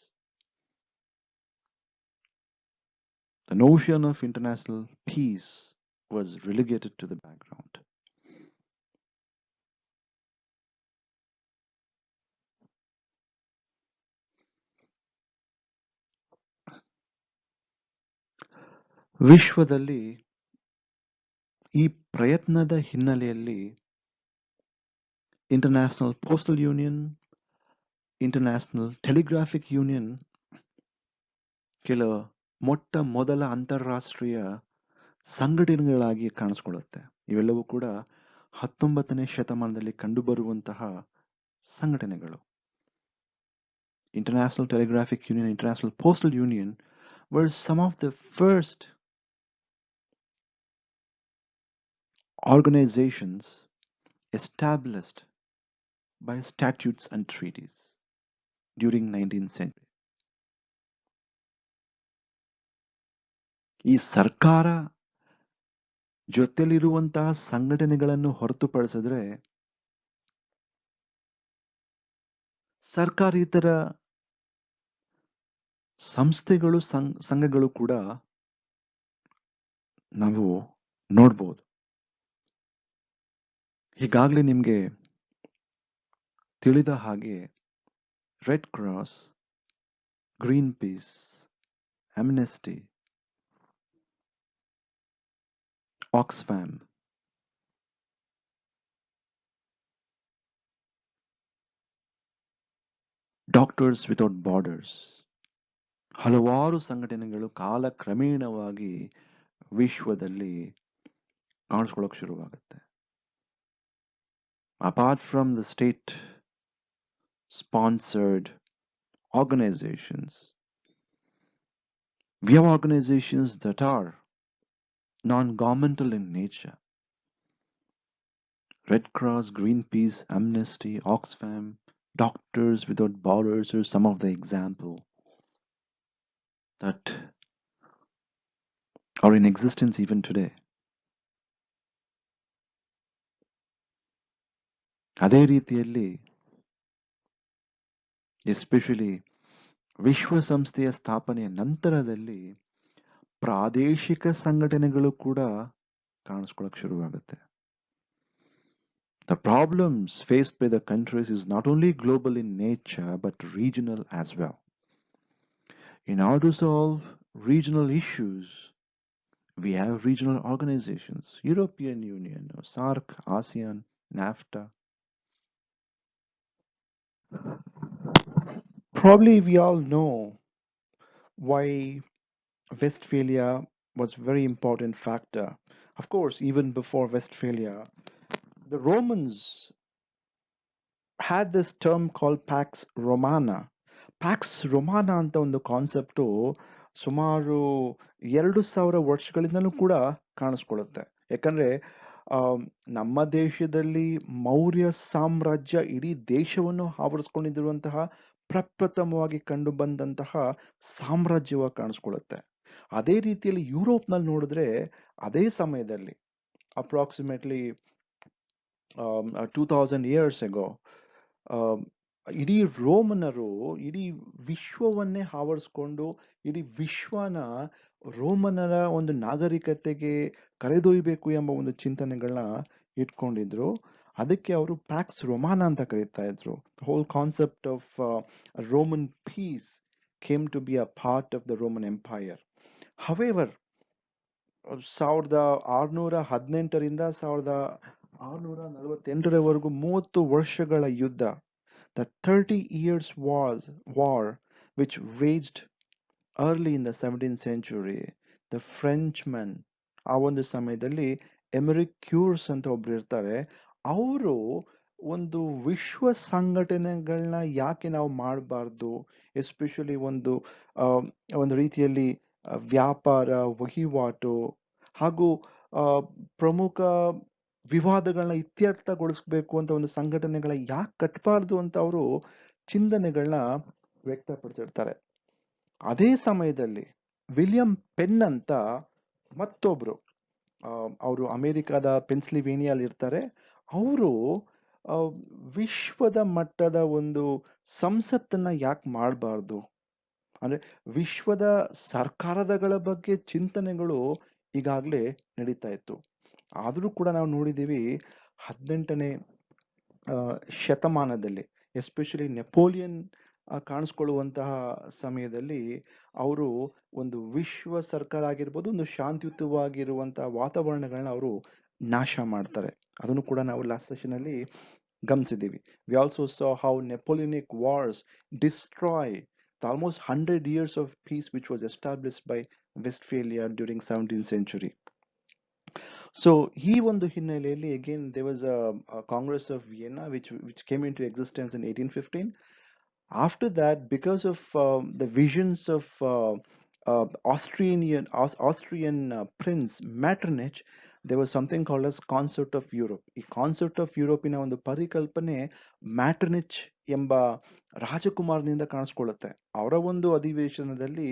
The notion of international peace was relegated to the background. ವಿಶ್ವದಲ್ಲಿ ಈ ಪ್ರಯತ್ನದ ಹಿನ್ನೆಲೆಯಲ್ಲಿ international postal union, international telegraphic union ಕೆಲ ಮೊಟ್ಟ ಮೊದಲ ಅಂತಾರಾಷ್ಟ್ರೀಯ ಸಂಘಟನೆಗಳಾಗಿ ಕಾಣಿಸ್ಕೊಳ್ಳುತ್ತೆ. ಇವೆಲ್ಲವೂ ಕೂಡ 19ನೇ ಶತಮಾನದಲ್ಲಿ ಕಂಡುಬರುವಂತಹ ಸಂಘಟನೆಗಳು. International Telegraphic Union, International Postal Union were some of the first organizations established by statutes and treaties during 19th century. ಈ ಸರ್ಕಾರ ಜೊತೆಲಿರುವಂತಹ ಸಂಘಟನೆಗಳನ್ನು ಹೊರತುಪಡಿಸಿದ್ರೆ ಸರ್ಕಾರೇತರ ಸಂಸ್ಥೆಗಳು ಸಂಘಗಳು ಕೂಡ ನಾವು ನೋಡ್ಬೋದು. ಈಗಾಗಲೇ ನಿಮಗೆ ತಿಳಿದ ಹಾಗೆ red cross, green piece, Amnesty, Oxfam, doctors without borders, ಹಲವಾರು ಸಂಘಟನೆಗಳು ಕಾಲಕ್ರಮೇಣವಾಗಿ ವಿಶ್ವದಲ್ಲಿ ಕಾಣಿಸ್ಕೊಳ್ಳೋಕೆ ಶುರುವಾಗುತ್ತೆ. Apart from the state sponsored organizations, we have organizations that are non-governmental in nature. Red Cross, Greenpeace, Amnesty, Oxfam, Doctors Without Borders are some of the examples that are in existence even today. ಅದೇ ರೀತಿಯಲ್ಲಿ especially ವಿಶ್ವಸಂಸ್ಥೆಯ ಸ್ಥಾಪನೆಯ ನಂತರದಲ್ಲಿ ಪ್ರಾದೇಶಿಕ ಸಂಘಟನೆಗಳು ಕೂಡ ಕಾಣಿಸ್ಕೊಳ್ಳೋಕೆ ಶುರುವಾಗುತ್ತೆ. The problems faced by the countries is not only global in nature but regional as well. In order to solve regional issues, we have regional organizations, European Union, SAARC, ASEAN, NAFTA. Probably we all know why Westphalia was a very important factor. Of course, even before Westphalia, the Romans had this term called Pax Romana. Pax Romana ಅಂತ ಒಂದು concept ಸುಮಾರು 2000 ವರ್ಷಗಳಿಂದಲೂ ಕೂಡ ಕಾಣಿಸ್ಕೊಳ್ಳುತ್ತೆ. ಯಾಕಂದ್ರೆ ನಮ್ಮ ದೇಶದಲ್ಲಿ ಮೌರ್ಯ ಸಾಮ್ರಾಜ್ಯ ಇಡೀ ದೇಶವನ್ನು ಆವರಿಸ್ಕೊಂಡಿರುವಂತಹ ಪ್ರಪ್ರಥಮವಾಗಿ ಕಂಡು ಬಂದಂತಹ ಸಾಮ್ರಾಜ್ಯವಾಗಿ ಕಾಣಿಸ್ಕೊಳ್ಳುತ್ತೆ. ಅದೇ ರೀತಿಯಲ್ಲಿ ಯುರೋಪ್ನಲ್ಲಿ ನೋಡಿದ್ರೆ ಅದೇ ಸಮಯದಲ್ಲಿ ಅಪ್ರಾಕ್ಸಿಮೇಟ್ಲಿ 2000 years ago ಇಡೀ ರೋಮನರು ಇಡೀ ವಿಶ್ವವನ್ನೇ ಆವರಿಸ್ಕೊಂಡು ಇಡೀ ವಿಶ್ವನ ರೋಮನರ ಒಂದು ನಾಗರಿಕತೆಗೆ ಕರೆದೊಯ್ಯಬೇಕು ಎಂಬ ಒಂದು ಚಿಂತನೆಗಳನ್ನ ಇಟ್ಕೊಂಡಿದ್ರು. ಅದಕ್ಕೆ ಅವರು ಪ್ಯಾಕ್ಸ್ ರೊಮಾನ ಅಂತ ಕರೀತಾ ಇದ್ರು. Whole concept of Roman peace came to be a part of the Roman empire. However 1618ರಿಂದ 1648ರವರೆಗೂ 30 ವರ್ಷಗಳ ಯುದ್ಧ, the 30 years war which raged early in the 17th century. The Frenchman, ಆ ಒಂದು ಸಮಯದಲ್ಲಿ ಎಮರಿಕ್ ಕ್ಯೂರ್ಸ್ ಅಂತ ಒಬ್ರು ಇರ್ತಾರೆ. ಅವರು ಒಂದು ವಿಶ್ವ ಸಂಘಟನೆಗಳನ್ನ ಯಾಕೆ ನಾವು ಮಾಡಬಾರ್ದು, ಎಸ್ಪೆಷಲಿ ಆ, ಒಂದು ರೀತಿಯಲ್ಲಿ ವ್ಯಾಪಾರ ವಹಿವಾಟು ಹಾಗೂ ಆ, ಪ್ರಮುಖ ವಿವಾದಗಳನ್ನ ಇತ್ಯರ್ಥಗೊಳಿಸ್ಬೇಕು ಅಂತ ಒಂದು ಸಂಘಟನೆಗಳ ಯಾಕೆ ಕಟ್ಟಬಾರ್ದು ಅಂತ ಅವರು ಚಿಂತನೆಗಳನ್ನ ವ್ಯಕ್ತಪಡಿಸಿರ್ತಾರೆ. ಅದೇ ಸಮಯದಲ್ಲಿ ವಿಲಿಯಂ ಪೆನ್ ಅಂತ ಮತ್ತೊಬ್ರು, ಅವರು ಅಮೆರಿಕದ ಪೆನ್ಸಿಲ್ವೇನಿಯಲ್ಲಿ ಇರ್ತಾರೆ. ಅವರು ವಿಶ್ವದ ಮಟ್ಟದ ಒಂದು ಸಂಸತ್ತನ್ನ ಯಾಕೆ ಮಾಡಬಾರ್ದು, ಅಂದ್ರೆ ವಿಶ್ವದ ಸರ್ಕಾರಗಳ ಬಗ್ಗೆ ಚಿಂತನೆಗಳು ಈಗಾಗಲೇ ನಡೀತಾ ಇತ್ತು. ಆದರೂ ಕೂಡ ನಾವು ನೋಡಿದ್ದೀವಿ 18ನೇ ಶತಮಾನದಲ್ಲಿ, ಎಸ್ಪೆಷಲಿ ನೆಪೋಲಿಯನ್ ಕಾಣಿಸ್ಕೊಳ್ಳುವಂತಹ ಸಮಯದಲ್ಲಿ ಅವರು ಒಂದು ವಿಶ್ವ ಸರ್ಕಾರ ಆಗಿರ್ಬೋದು, ಒಂದು ಶಾಂತಿಯುತವಾಗಿರುವಂತಹ ವಾತಾವರಣಗಳನ್ನ ಅವರು ನಾಶ ಮಾಡ್ತಾರೆ. ಅದನ್ನು ಕೂಡ ನಾವು ಲಾಸ್ಟ್ ಸೆಷನ್ ಅಲ್ಲಿ ಗಮನಿಸಿದ್ದೀವಿ. We also saw how Napoleonic wars destroy the almost 100 years of peace which was established by Westphalia during 17th century. So ಈ ಒಂದು ಹಿನ್ನೆಲೆಯಲ್ಲಿ again there was a Congress of Vienna which came into existence in 1815. After that, because of the visions of Austrian Prince Metternich, there was something called as Concert of Europe. ಈ concert of ಯುರೋಪಿನ ಒಂದು ಪರಿಕಲ್ಪನೆ ಮ್ಯಾಟರ್ನಿಚ್ ಎಂಬ ರಾಜಕುಮಾರನಿಂದ ಕಾಣಿಸ್ಕೊಳ್ಳುತ್ತೆ. ಅವರ ಒಂದು ಅಧಿವೇಶನದಲ್ಲಿ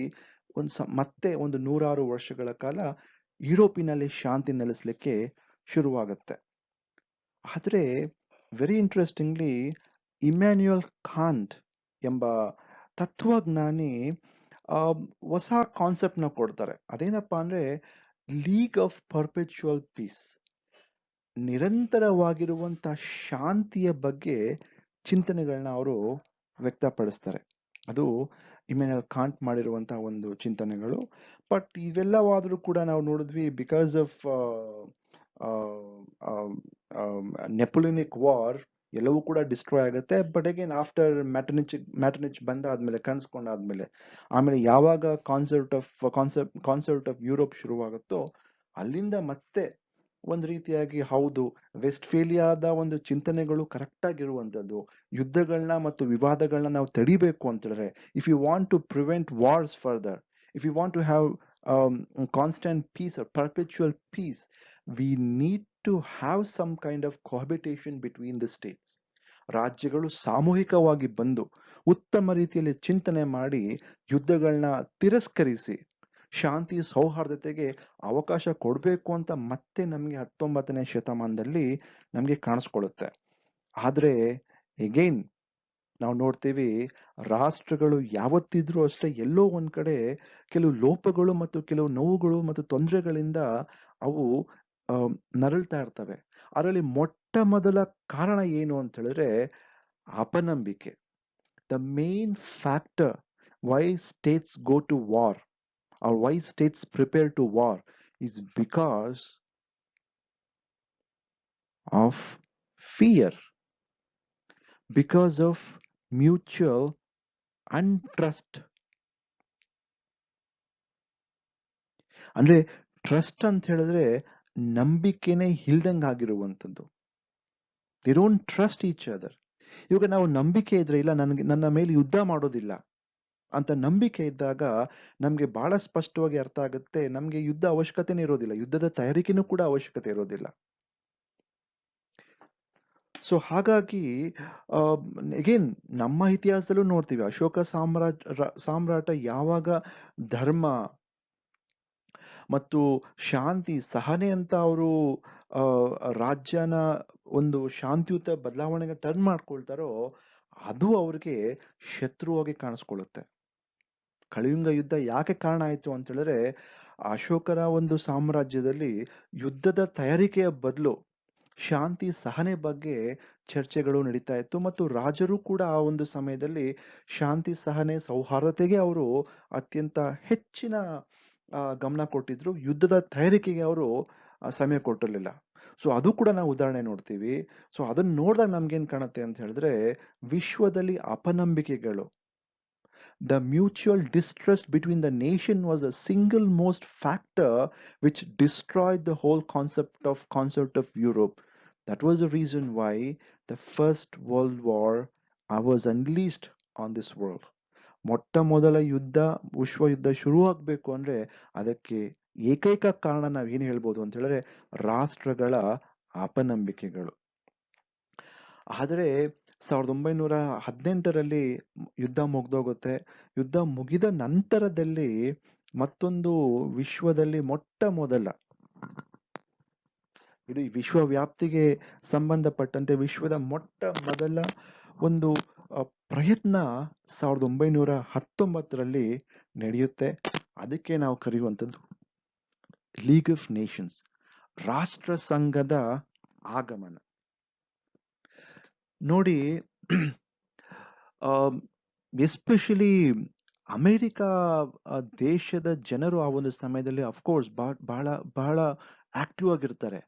ಮತ್ತೆ ಒಂದು 100 ವರ್ಷಗಳ ಕಾಲ ಯುರೋಪಿನಲ್ಲಿ ಶಾಂತಿ ನೆಲೆಸಲಿಕ್ಕೆ ಶುರುವಾಗುತ್ತೆ. ಆದರೆ ವೆರಿ ಇಂಟ್ರೆಸ್ಟಿಂಗ್ಲಿ ಇಮ್ಯಾನ್ಯುಯಲ್ ಕಾಂಟ್ ಎಂಬ ತತ್ವಜ್ಞಾನಿ ಹೊಸ ಕಾನ್ಸೆಪ್ಟ್ ನ ಕೊಡ್ತಾರೆ. ಅದೇನಪ್ಪಾ ಅಂದ್ರೆ ಲೀಗ್ ಆಫ್ ಪರ್ಪೆಚುವಲ್ ಪೀಸ್, ನಿರಂತರವಾಗಿರುವಂತ ಶಾಂತಿಯ ಬಗ್ಗೆ ಚಿಂತನೆಗಳನ್ನ ಅವರು ವ್ಯಕ್ತಪಡಿಸ್ತಾರೆ. ಅದು ಇಮ್ಯಾನ್ಯುಯಲ್ ಕಾಂಟ್ ಮಾಡಿರುವಂತಹ ಒಂದು ಚಿಂತನೆಗಳು. ಬಟ್ ಇವೆಲ್ಲವಾದರೂ ಕೂಡ ನಾವು ನೋಡಿದ್ವಿ, ಬಿಕಾಸ್ ಆಫ್ ನೆಪೋಲಿಯನಿಕ್ ವಾರ್ ಎಲ್ಲವೂ ಕೂಡ ಡಿಸ್ಟ್ರಾಯ್ ಆಗುತ್ತೆ. ಬಟ್ ಅಗೇನ್ ಆಫ್ಟರ್ ಮ್ಯಾಟರ್ನಿಚ್ ಬಂದಾದ್ಮೇಲೆ, ಕಾಣಿಸ್ಕೊಂಡಾದ್ಮೇಲೆ, ಆಮೇಲೆ ಯಾವಾಗ ಕಾನ್ಸರ್ಟ್ ಆಫ್ ಯುರೋಪ್ ಶುರುವಾಗುತ್ತೋ ಅಲ್ಲಿಂದ ಮತ್ತೆ ಒಂದು ರೀತಿಯಾಗಿ ಹೌದು, ವೆಸ್ಟ್ಫೇಲಿಯಾದ ಒಂದು ಚಿಂತನೆಗಳು ಕರೆಕ್ಟ್ ಆಗಿರುವಂಥದ್ದು, ಯುದ್ಧಗಳನ್ನ ಮತ್ತು ವಿವಾದಗಳನ್ನ ನಾವು ತಡಿಬೇಕು ಅಂತಂದ್ರೆ, if you want to prevent wars further, if you want to have constant peace or perpetual peace, we need to have some kind of cohabitation between the states. ರಾಜ್ಯಗಳು ಸಾಮೂಹಿಕವಾಗಿ ಬಂದು ಉತ್ತಮ ರೀತಿಯಲ್ಲಿ ಚಿಂತನೆ ಮಾಡಿ ಯುದ್ಧಗಳನ್ನ ತಿರಸ್ಕರಿಸಿ ಶಾಂತಿ ಸೌಹಾರ್ದತೆಗೆ ಅವಕಾಶ ಕೊಡಬೇಕು ಅಂತ ಮತ್ತೆ ನಮಗೆ 19ನೇ ಶತಮಾನದಲ್ಲಿ ನಮಗೆ ಕಾಣಿಸ್ಕೊಳ್ಳುತ್ತೆ. ಆದ್ರೆ ಎಗೈನ್ ನಾವು ನೋಡ್ತೀವಿ, ರಾಷ್ಟ್ರಗಳು ಯಾವತ್ತಿದ್ರೂ ಅಷ್ಟೇ ಎಲ್ಲೋ ಒಂದ್ ಕಡೆ ಕೆಲವು ಲೋಪಗಳು ಮತ್ತು ಕೆಲವು ನೋವುಗಳು ಮತ್ತು ತೊಂದರೆಗಳಿಂದ ಅವು ನರಳ್ತಾ ಇರ್ತವೆ. ಅದರಲ್ಲಿ ಮೊಟ್ಟ ಮೊದಲ ಕಾರಣ ಏನು ಅಂತ ಹೇಳಿದ್ರೆ ಅಪನಂಬಿಕೆ. The main factor why states go to war or why states prepare to war is because of fear, because of mutual untrust. ಅಂದ್ರೆ ಟ್ರಸ್ಟ್ ಅಂತ ಹೇಳಿದ್ರೆ ನಂಬಿಕೆನೇ ಇಲ್ದಂಗಾಗಿರುವಂಥದ್ದು. They don't trust each other. ಇವಾಗ ನಾವು ನಂಬಿಕೆ ಇದ್ರೆ, ಇಲ್ಲ ನನ್ನ ಮೇಲೆ ಯುದ್ಧ ಮಾಡೋದಿಲ್ಲ ಅಂತ ನಂಬಿಕೆ ಇದ್ದಾಗ ನಮ್ಗೆ ಬಹಳ ಸ್ಪಷ್ಟವಾಗಿ ಅರ್ಥ ಆಗುತ್ತೆ, ನಮ್ಗೆ ಯುದ್ಧ ಅವಶ್ಯಕತೆನೇ ಇರೋದಿಲ್ಲ, ಯುದ್ಧದ ತಯಾರಿಕೆನೂ ಕೂಡ ಅವಶ್ಯಕತೆ ಇರೋದಿಲ್ಲ. ಸೊ ಹಾಗಾಗಿ ಅಗೇನ್ ನಮ್ಮ ಇತಿಹಾಸದಲ್ಲೂ ನೋಡ್ತೀವಿ, ಅಶೋಕ ಸಾಮ್ರಾಟ ಯಾವಾಗ ಧರ್ಮ ಮತ್ತು ಶಾಂತಿ ಸಹನೆ ಅಂತ ಅವರು ರಾಜ್ಯನ ಒಂದು ಶಾಂತಿಯುತ ಬದಲಾವಣೆಗೆ ಟರ್ನ್ ಮಾಡ್ಕೊಳ್ತಾರೋ, ಅದು ಅವ್ರಿಗೆ ಶತ್ರುವಾಗಿ ಕಾಣಿಸ್ಕೊಳ್ಳುತ್ತೆ. ಕಳಿಂಗ ಯುದ್ಧ ಯಾಕೆ ಕಾರಣ ಆಯ್ತು ಅಂತ ಹೇಳಿದ್ರೆ, ಅಶೋಕರ ಒಂದು ಸಾಮ್ರಾಜ್ಯದಲ್ಲಿ ಯುದ್ಧದ ತಯಾರಿಕೆಯ ಬದಲು ಶಾಂತಿ ಸಹನೆ ಬಗ್ಗೆ ಚರ್ಚೆಗಳು ನಡೀತಾ ಇತ್ತು ಮತ್ತು ರಾಜರು ಕೂಡ ಆ ಒಂದು ಸಮಯದಲ್ಲಿ ಶಾಂತಿ ಸಹನೆ ಸೌಹಾರ್ದತೆಗೆ ಅವರು ಅತ್ಯಂತ ಹೆಚ್ಚಿನ ಗಮನ ಕೊಟ್ಟಿದ್ರು. ಯುದ್ಧದ ತಯಾರಿಕೆಗೆ ಅವರು ಸಮಯ ಕೊಟ್ಟಿರಲಿಲ್ಲ. ಸೊ ಅದು ಕೂಡ ನಾವು ಉದಾಹರಣೆ ನೋಡ್ತೀವಿ. ಸೊ ಅದನ್ನ ನೋಡಿದಾಗ ನಮ್ಗೇನ್ ಕಾಣುತ್ತೆ ಅಂತ ಹೇಳಿದ್ರೆ, ವಿಶ್ವದಲ್ಲಿ ಅಪನಂಬಿಕೆಗಳು, the mutual distrust between the nation was a single most factor which destroyed the whole concept of Europe. That was the reason why the First World War was unleashed on this world. ಮೊಟ್ಟ ಮೊದಲ ಯುದ್ಧ, ವಿಶ್ವ ಯುದ್ಧ ಶುರು ಆಗ್ಬೇಕು ಅಂದ್ರೆ ಅದಕ್ಕೆ ಏಕೈಕ ಕಾರಣ ನಾವ್ ಏನ್ ಹೇಳ್ಬೋದು ಅಂತ ಹೇಳಿದ್ರೆ ರಾಷ್ಟ್ರಗಳ ಅಪನಂಬಿಕೆಗಳು. ಆದರೆ 1918ರಲ್ಲಿ ಯುದ್ಧ ಮುಗ್ದೋಗುತ್ತೆ. ಯುದ್ಧ ಮುಗಿದ ನಂತರದಲ್ಲಿ ಮತ್ತೊಂದು ವಿಶ್ವದಲ್ಲಿ ಮೊಟ್ಟ ಮೊದಲ, ಇಡೀ ವಿಶ್ವ ವ್ಯಾಪ್ತಿಗೆ ಸಂಬಂಧಪಟ್ಟಂತೆ ವಿಶ್ವದ ಮೊಟ್ಟ ಮೊದಲ ಒಂದು ಪ್ರಯತ್ನ 1919ರಲ್ಲಿ ನಡೆಯುತ್ತೆ. ಅದಕ್ಕೆ ನಾವು ಕರೆಯುವಂಥದ್ದು ಲೀಗ್ ಆಫ್ ನೇಷನ್ಸ್, ರಾಷ್ಟ್ರ ಸಂಘದ ಆಗಮನ. ನೋಡಿ, ಎಸ್ಪೆಷಲಿ ಅಮೆರಿಕ ದೇಶದ ಜನರು ಆ ಒಂದು ಸಮಯದಲ್ಲಿ ಅಫ್ಕೋರ್ಸ್ ಬಹಳ ಬಹಳ ಆಕ್ಟಿವ್ ಆಗಿರ್ತಾರೆ.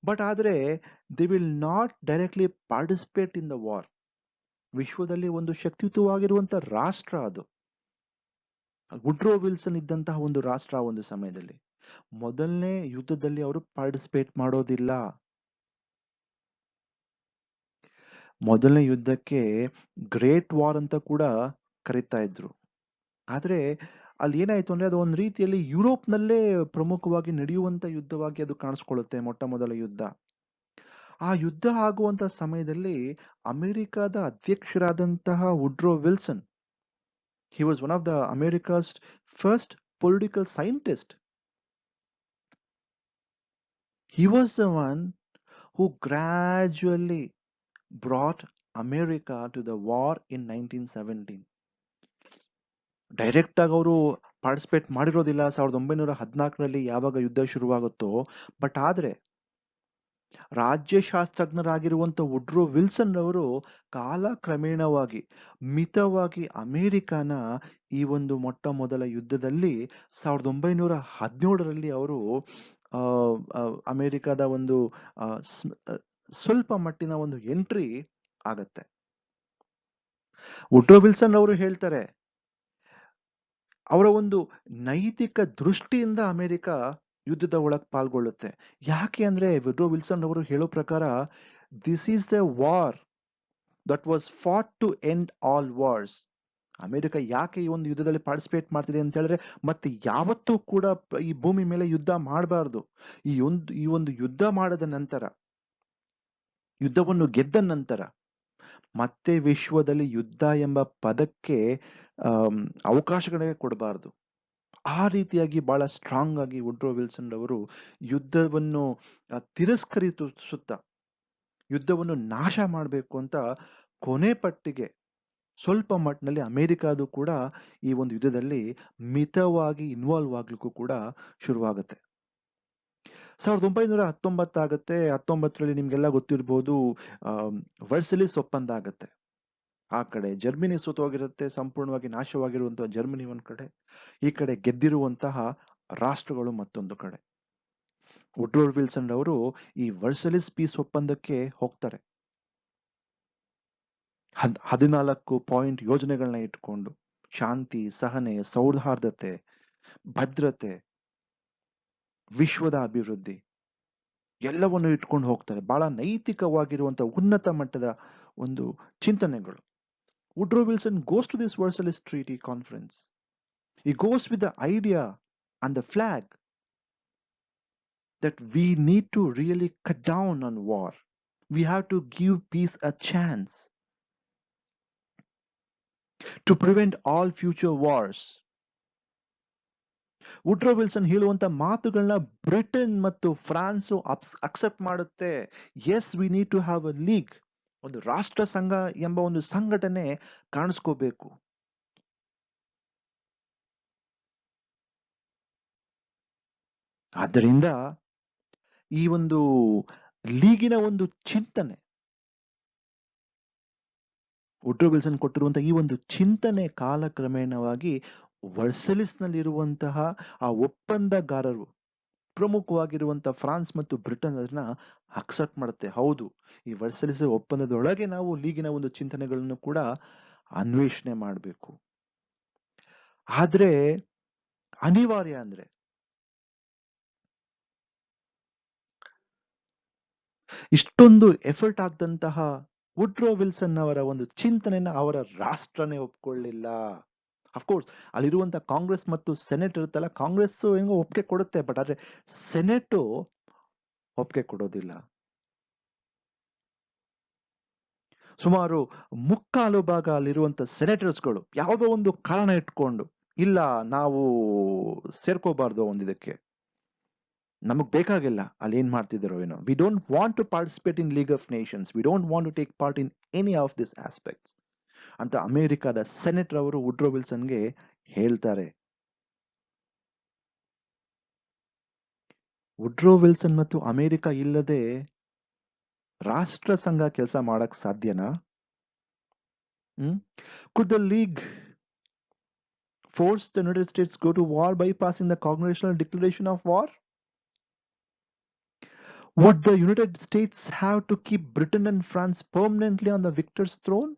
ಬಟ್ ಆದರೆ they will not directly participate in the war. ವಿಶ್ವದಲ್ಲಿ ಒಂದು ಶಕ್ತಿಯುತವಾಗಿರುವಂತ ರಾಷ್ಟ್ರ ಅದು. ವುಡ್ರೋ ವಿಲ್ಸನ್ ಇದ್ದಂತಹ ಒಂದು ರಾಷ್ಟ್ರ ಆ ಒಂದು ಸಮಯದಲ್ಲಿ ಮೊದಲನೇ ಯುದ್ಧದಲ್ಲಿ ಅವರು ಪಾರ್ಟಿಸಿಪೇಟ್ ಮಾಡೋದಿಲ್ಲ. ಮೊದಲನೇ ಯುದ್ಧಕ್ಕೆ ಗ್ರೇಟ್ ವಾರ್ ಅಂತ ಕೂಡ ಕರೀತಾ ಇದ್ರು. ಆದ್ರೆ ಅಲ್ಲಿ ಏನಾಯ್ತು ಅಂದ್ರೆ ಅದು ಒಂದು ರೀತಿಯಲ್ಲಿ ಯುರೋಪ್ನಲ್ಲೇ ಪ್ರಮುಖವಾಗಿ ನಡೆಯುವಂತ ಯುದ್ಧವಾಗಿ ಅದು ಕಾಣಿಸ್ಕೊಳ್ಳುತ್ತೆ, ಮೊಟ್ಟ ಮೊದಲ ಯುದ್ಧ. ಆ ಯುದ್ಧ ಆಗುವಂತ ಸಮಯದಲ್ಲಿ ಅಮೆರಿಕದ ಅಧ್ಯಕ್ಷರಾದಂತಹ Woodrow Wilson, he was one of the America's first political scientist. He was the one who gradually brought America to the war in 1917. Direct ಆಗಿ ಅವರು ಪಾರ್ಟಿಸಿಪೇಟ್ ಮಾಡಿರೋದಿಲ್ಲ 1914ರಲ್ಲಿ ಯಾವಾಗ ಯುದ್ಧ ಶುರುವಾಗುತ್ತೋ. ಬಟ್ ಆದ್ರೆ ರಾಜ್ಯಶಾಸ್ತ್ರಜ್ಞರಾಗಿರುವಂತ ವುಡ್ರೋ ವಿಲ್ಸನ್ ಅವರು ಕಾಲಕ್ರಮೇಣವಾಗಿ ಮಿತವಾಗಿ ಅಮೆರಿಕನ ಈ ಒಂದು ಮೊಟ್ಟ ಮೊದಲ ಯುದ್ಧದಲ್ಲಿ 1917ರಲ್ಲಿ ಅವರು ಅಮೆರಿಕದ ಒಂದು ಸ್ವಲ್ಪ ಮಟ್ಟಿನ ಒಂದು ಎಂಟ್ರಿ ಆಗತ್ತೆ. ವುಡ್ರೋ ವಿಲ್ಸನ್ ಅವರು ಹೇಳ್ತಾರೆ, ಅವರ ಒಂದು ನೈತಿಕ ದೃಷ್ಟಿಯಿಂದ ಅಮೆರಿಕ ಯುದ್ಧದ ಒಳಗೆ ಪಾಲ್ಗೊಳ್ಳುತ್ತೆ. ಯಾಕೆ ಅಂದ್ರೆ ವುಡ್ರೋ ವಿಲ್ಸನ್ ಅವರು ಹೇಳೋ ಪ್ರಕಾರ, this is the war that was fought to end all wars. America ಯಾಕೆ ಈ ಒಂದು ಯುದ್ಧದಲ್ಲಿ ಪಾರ್ಟಿಸಿಪೇಟ್ ಮಾಡ್ತಿದೆ ಅಂತ ಹೇಳಿದ್ರೆ, ಮತ್ತೆ ಯಾವತ್ತೂ ಕೂಡ ಈ ಭೂಮಿ ಮೇಲೆ ಯುದ್ಧ ಮಾಡಬಾರ್ದು. ಈ ಒಂದು ಯುದ್ಧ ಮಾಡಿದ ನಂತರ, ಯುದ್ಧವನ್ನು ಗೆದ್ದ ನಂತರ ಮತ್ತೆ ವಿಶ್ವದಲ್ಲಿ ಯುದ್ಧ ಎಂಬ ಪದಕ್ಕೆ ಅವಕಾಶಗಳೇ ಕೊಡಬಾರ್ದು. ಆ ರೀತಿಯಾಗಿ ಬಹಳ ಸ್ಟ್ರಾಂಗ್ ಆಗಿ ವುಡ್ರೋ ವಿಲ್ಸನ್ ಅವರು ಯುದ್ಧವನ್ನು ತಿರಸ್ಕರಿಸುತ್ತಾ ಯುದ್ಧವನ್ನು ನಾಶ ಮಾಡಬೇಕು ಅಂತ ಕೊನೆ ಪಟ್ಟಿಗೆ ಸ್ವಲ್ಪ ಮಟ್ಟಿನಲ್ಲಿ ಅಮೆರಿಕಾದು ಕೂಡ ಈ ಒಂದು ಯುದ್ಧದಲ್ಲಿ ಮಿತವಾಗಿ ಇನ್ವಾಲ್ವ್ ಆಗ್ಲಿಕ್ಕೂ ಕೂಡ ಶುರುವಾಗುತ್ತೆ. 1919 ಆಗುತ್ತೆ. 19ರಲ್ಲಿ ನಿಮ್ಗೆಲ್ಲ ಗೊತ್ತಿರ್ಬೋದು, ವರ್ಸಲಿಸ್ ಒಪ್ಪಂದ ಆಗತ್ತೆ. ಆ ಕಡೆ ಜರ್ಮನಿ ಸುತ್ತೋಗಿರುತ್ತೆ, ಸಂಪೂರ್ಣವಾಗಿ ನಾಶವಾಗಿರುವಂತಹ ಜರ್ಮನಿ ಒಂದ್ ಕಡೆ, ಈ ಕಡೆ ಗೆದ್ದಿರುವಂತಹ ರಾಷ್ಟ್ರಗಳು ಮತ್ತೊಂದು ಕಡೆ. ವುಡ್ರೋ ವಿಲ್ಸನ್ ಅವರು ಈ ವರ್ಸಲಿಸ್ ಪೀಸ್ ಒಪ್ಪಂದಕ್ಕೆ ಹೋಗ್ತಾರೆ. 14 ಪಾಯಿಂಟ್ ಯೋಜನೆಗಳನ್ನ ಇಟ್ಕೊಂಡು ಶಾಂತಿ, ಸಹನೆ, ಸೌಹಾರ್ದತೆ, ಭದ್ರತೆ, ವಿಶ್ವದ ಅಭಿವೃದ್ಧಿ ಎಲ್ಲವನ್ನು ಇಟ್ಕೊಂಡು ಹೋಗ್ತಾರೆ. ಬಹಳ ನೈತಿಕವಾಗಿರುವಂತಹ ಉನ್ನತ ಮಟ್ಟದ ಒಂದು ಚಿಂತನೆಗಳು. Woodrow Wilson goes to this Versailles Treaty Conference. He goes with the idea and the flag that we need to really cut down on war. We have to give peace a chance to prevent all future wars. Woodrow Wilson ಹೇಳುವಂತ ಮಾತುಗಳನ್ನ Britain ಮತ್ತು France accept ಮಾಡುತ್ತೆ. Yes, we need to have a league, ಒಂದು ರಾಷ್ಟ್ರ ಸಂಘ ಎಂಬ ಒಂದು ಸಂಘಟನೆ ಕಾಣಿಸ್ಕೋಬೇಕು. ಆದ್ದರಿಂದ ಈ ಒಂದು ಲೀಗಿನ ಒಂದು ಚಿಂತನೆ, ವುಡ್ರೋ ವಿಲ್ಸನ್ ಕೊಟ್ಟಿರುವಂತಹ ಈ ಒಂದು ಚಿಂತನೆ ಕಾಲಕ್ರಮೇಣವಾಗಿ ವರ್ಸಲಿಸ್ನಲ್ಲಿರುವಂತಹ ಆ ಒಪ್ಪಂದಗಾರರು, ಪ್ರಮುಖವಾಗಿರುವಂತಹ ಫ್ರಾನ್ಸ್ ಮತ್ತು ಬ್ರಿಟನ್ ಅದನ್ನ ಅಕ್ಸೆಪ್ಟ್ ಮಾಡುತ್ತೆ. ಹೌದು, ಈ ವರ್ಸಲಿಸ್ ಒಪ್ಪಂದದೊಳಗೆ ನಾವು ಲೀಗಿನ ಒಂದು ಚಿಂತನೆಗಳನ್ನು ಕೂಡ ಅನ್ವೇಷಣೆ ಮಾಡಬೇಕು. ಆದ್ರೆ ಅನಿವಾರ್ಯ ಅಂದ್ರೆ ಇಷ್ಟೊಂದು ಎಫರ್ಟ್ ಆಗ್ದಂತಹ ವುಡ್ರೋ ವಿಲ್ಸನ್ ಅವರ ಒಂದು ಚಿಂತನೆನ ಅವರ ರಾಷ್ಟ್ರನೇ ಒಪ್ಕೊಳ್ಳಿಲ್ಲ. ಅಫ್ಕೋರ್ಸ್ ಅಲ್ಲಿರುವಂತ ಕಾಂಗ್ರೆಸ್ ಮತ್ತು ಸೆನೆಟ್ ಇರುತ್ತಲ್ಲ, ಕಾಂಗ್ರೆಸ್ ಹೆಂಗೋ ಒಪ್ಪಿಗೆ ಕೊಡುತ್ತೆ, ಬಟ್ ಆದ್ರೆ ಸೆನೆಟ್ ಒಪ್ಪಿಗೆ ಕೊಡೋದಿಲ್ಲ. ಸುಮಾರು ಮುಕ್ಕಾಲು ಭಾಗ ಅಲ್ಲಿರುವಂತ ಸೆನೆಟರ್ಸ್ಗಳು ಯಾವುದೋ ಒಂದು ಕಾರಣ ಇಟ್ಕೊಂಡು, ಇಲ್ಲ ನಾವು ಸೇರ್ಕೋಬಾರ್ದು ಒಂದಿದಕ್ಕೆ, ನಮಗ್ ಬೇಕಾಗಿಲ್ಲ ಅಲ್ಲಿ ಏನ್ ಮಾಡ್ತಿದ್ದಾರೋ ಏನೋ, we don't want to participate in League of Nations, we don't want to take part in any of this aspects ಅಂತ ಅಮೆರಿಕದ ಸೆನೆಟರ್ ಅವರು ವುಡ್ರೋ ವಿಲ್ಸನ್ಗೆ ಹೇಳ್ತಾರೆ. ವುಡ್ರೋ ವಿಲ್ಸನ್ ಮತ್ತು ಅಮೆರಿಕ ಇಲ್ಲದೆ ರಾಷ್ಟ್ರ ಸಂಘ ಕೆಲಸ ಮಾಡಕ್ ಸಾಧ್ಯನಾ? Could the league force the United States go to war by passing the congressional declaration of war? Would the United States have to keep Britain and France permanently on the victor's throne?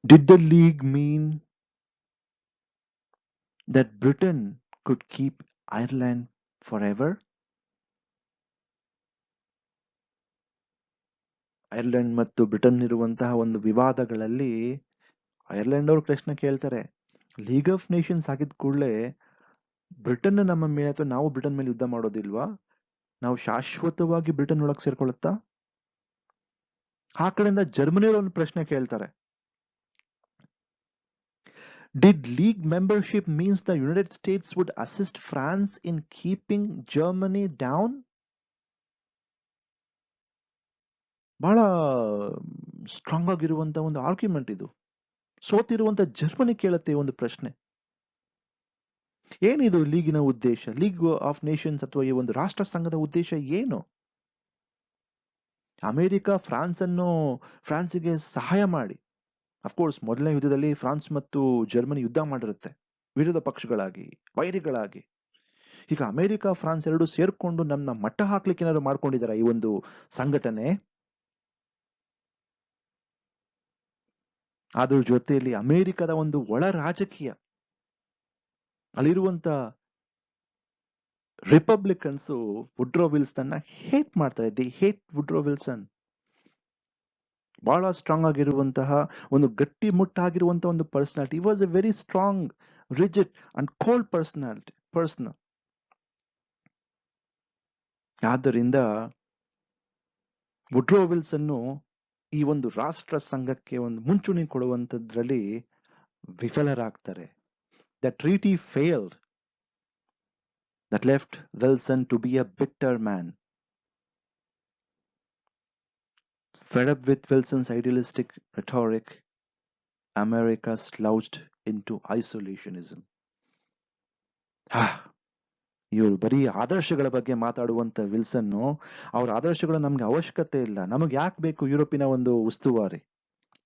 Did the League mean that Britain could keep Ireland forever? Ireland ಮತ್ತು Britain ಇರುವಂತಹ ಒಂದು ವಿವಾದಗಳಲ್ಲಿ Ireland ಅವರು ಪ್ರಶ್ನೆ ಕೇಳ್ತಾರೆ, league of Nations ಆಗಿದ ಕೂಡಲೇ Britain ನಮ್ಮ ಮೇಲೆ ಅಥವಾ ನಾವು ಬ್ರಿಟನ್ ಮೇಲೆ ಯುದ್ಧ ಮಾಡೋದಿಲ್ವಾ? ನಾವು ಶಾಶ್ವತವಾಗಿ ಬ್ರಿಟನ್ ಒಳಗೆ ಸೇರ್ಕೊಳ್ಳುತ್ತಾ? ಆ ಕಡೆಯಿಂದ ಜರ್ಮನಿಯವರು ಒಂದು ಪ್ರಶ್ನೆ ಕೇಳ್ತಾರೆ, Did League membership means the United States would assist France in keeping Germany down? ಬಹಳ ಸ್ಟ್ರಾಂಗ್ ಆಗಿರುವಂತ ಒಂದು ಆರ್ಗ್ಯುಮೆಂಟ್ ಇದು. ಸೋತಿರುವಂತ ಜರ್ಮನಿ ಕೇಳುತ್ತೆ ಒಂದು ಪ್ರಶ್ನೆ, ಏನಿದು ಲೀಗಿನ ಉದ್ದೇಶ, ಲೀಗ್ ಆಫ್ ನೇಷನ್ಸ್ ಅಥವಾ ಈ ಒಂದು ರಾಷ್ಟ್ರ ಸಂಘದ ಉದ್ದೇಶ ಏನು? ಅಮೆರಿಕ ಫ್ರಾನ್ಸಿಗೆ ಸಹಾಯ ಮಾಡಿ, ಅಫ್ಕೋರ್ಸ್ ಮೊದಲನೇ ಯುದ್ಧದಲ್ಲಿ ಫ್ರಾನ್ಸ್ ಮತ್ತು ಜರ್ಮನಿ ಯುದ್ಧ ಮಾಡಿರುತ್ತೆ ವಿರೋಧ ಪಕ್ಷಗಳಾಗಿ, ವೈರಿಗಳಾಗಿ. ಈಗ ಅಮೆರಿಕ ಫ್ರಾನ್ಸ್ ಎರಡು ಸೇರ್ಕೊಂಡು ನನ್ನ ಮಟ್ಟ ಹಾಕ್ಲಿಕ್ಕೆ ಏನಾದ್ರು ಮಾಡ್ಕೊಂಡಿದಾರ ಈ ಒಂದು ಸಂಘಟನೆ? ಅದ್ರ ಜೊತೆಯಲ್ಲಿ ಅಮೆರಿಕದ ಒಂದು ಒಳ ರಾಜಕೀಯ, ಅಲ್ಲಿರುವಂತ ರಿಪಬ್ಲಿಕನ್ಸ್ ವುಡ್ರೋ ವಿಲ್ಸನ್ ಹೇಟ್ ಮಾಡ್ತಾರೆ. They hate Woodrow Wilson. ಬಹಳ ಸ್ಟ್ರಾಂಗ್ ಆಗಿರುವಂತಹ ಒಂದು ಗಟ್ಟಿ ಮುಟ್ಟಾಗಿರುವಂತಹ ಒಂದು personality. He was a very strong, rigid and cold person. ಆದ್ದರಿಂದ ವುಡ್ರೋ ವಿಲ್ಸನ್ ಈ ಒಂದು ರಾಷ್ಟ್ರ ಸಂಘಕ್ಕೆ ಒಂದು ಮುಂಚೂಣಿ ಕೊಡುವಂತದ್ರಲ್ಲಿ ವಿಫಲರಾಗ್ತಾರೆ. The treaty failed, that left Wilson to be a bitter man. Fed up with Wilson's idealistic rhetoric, America slouched into isolationism. ಇವರು ಬರೀ ಆದರ್ಶಗಳ ಬಗ್ಗೆ ಮಾತಾಡುವಂತ ವಿಲ್ಸನ್, ಅವ್ರ ಆದರ್ಶಗಳು ನಮ್ಗೆ ಅವಶ್ಯಕತೆ ಇಲ್ಲ, ನಮಗೆ ಯಾಕೆ ಬೇಕು ಯುರೋಪಿನ ಒಂದು ಉಸ್ತುವಾರಿ,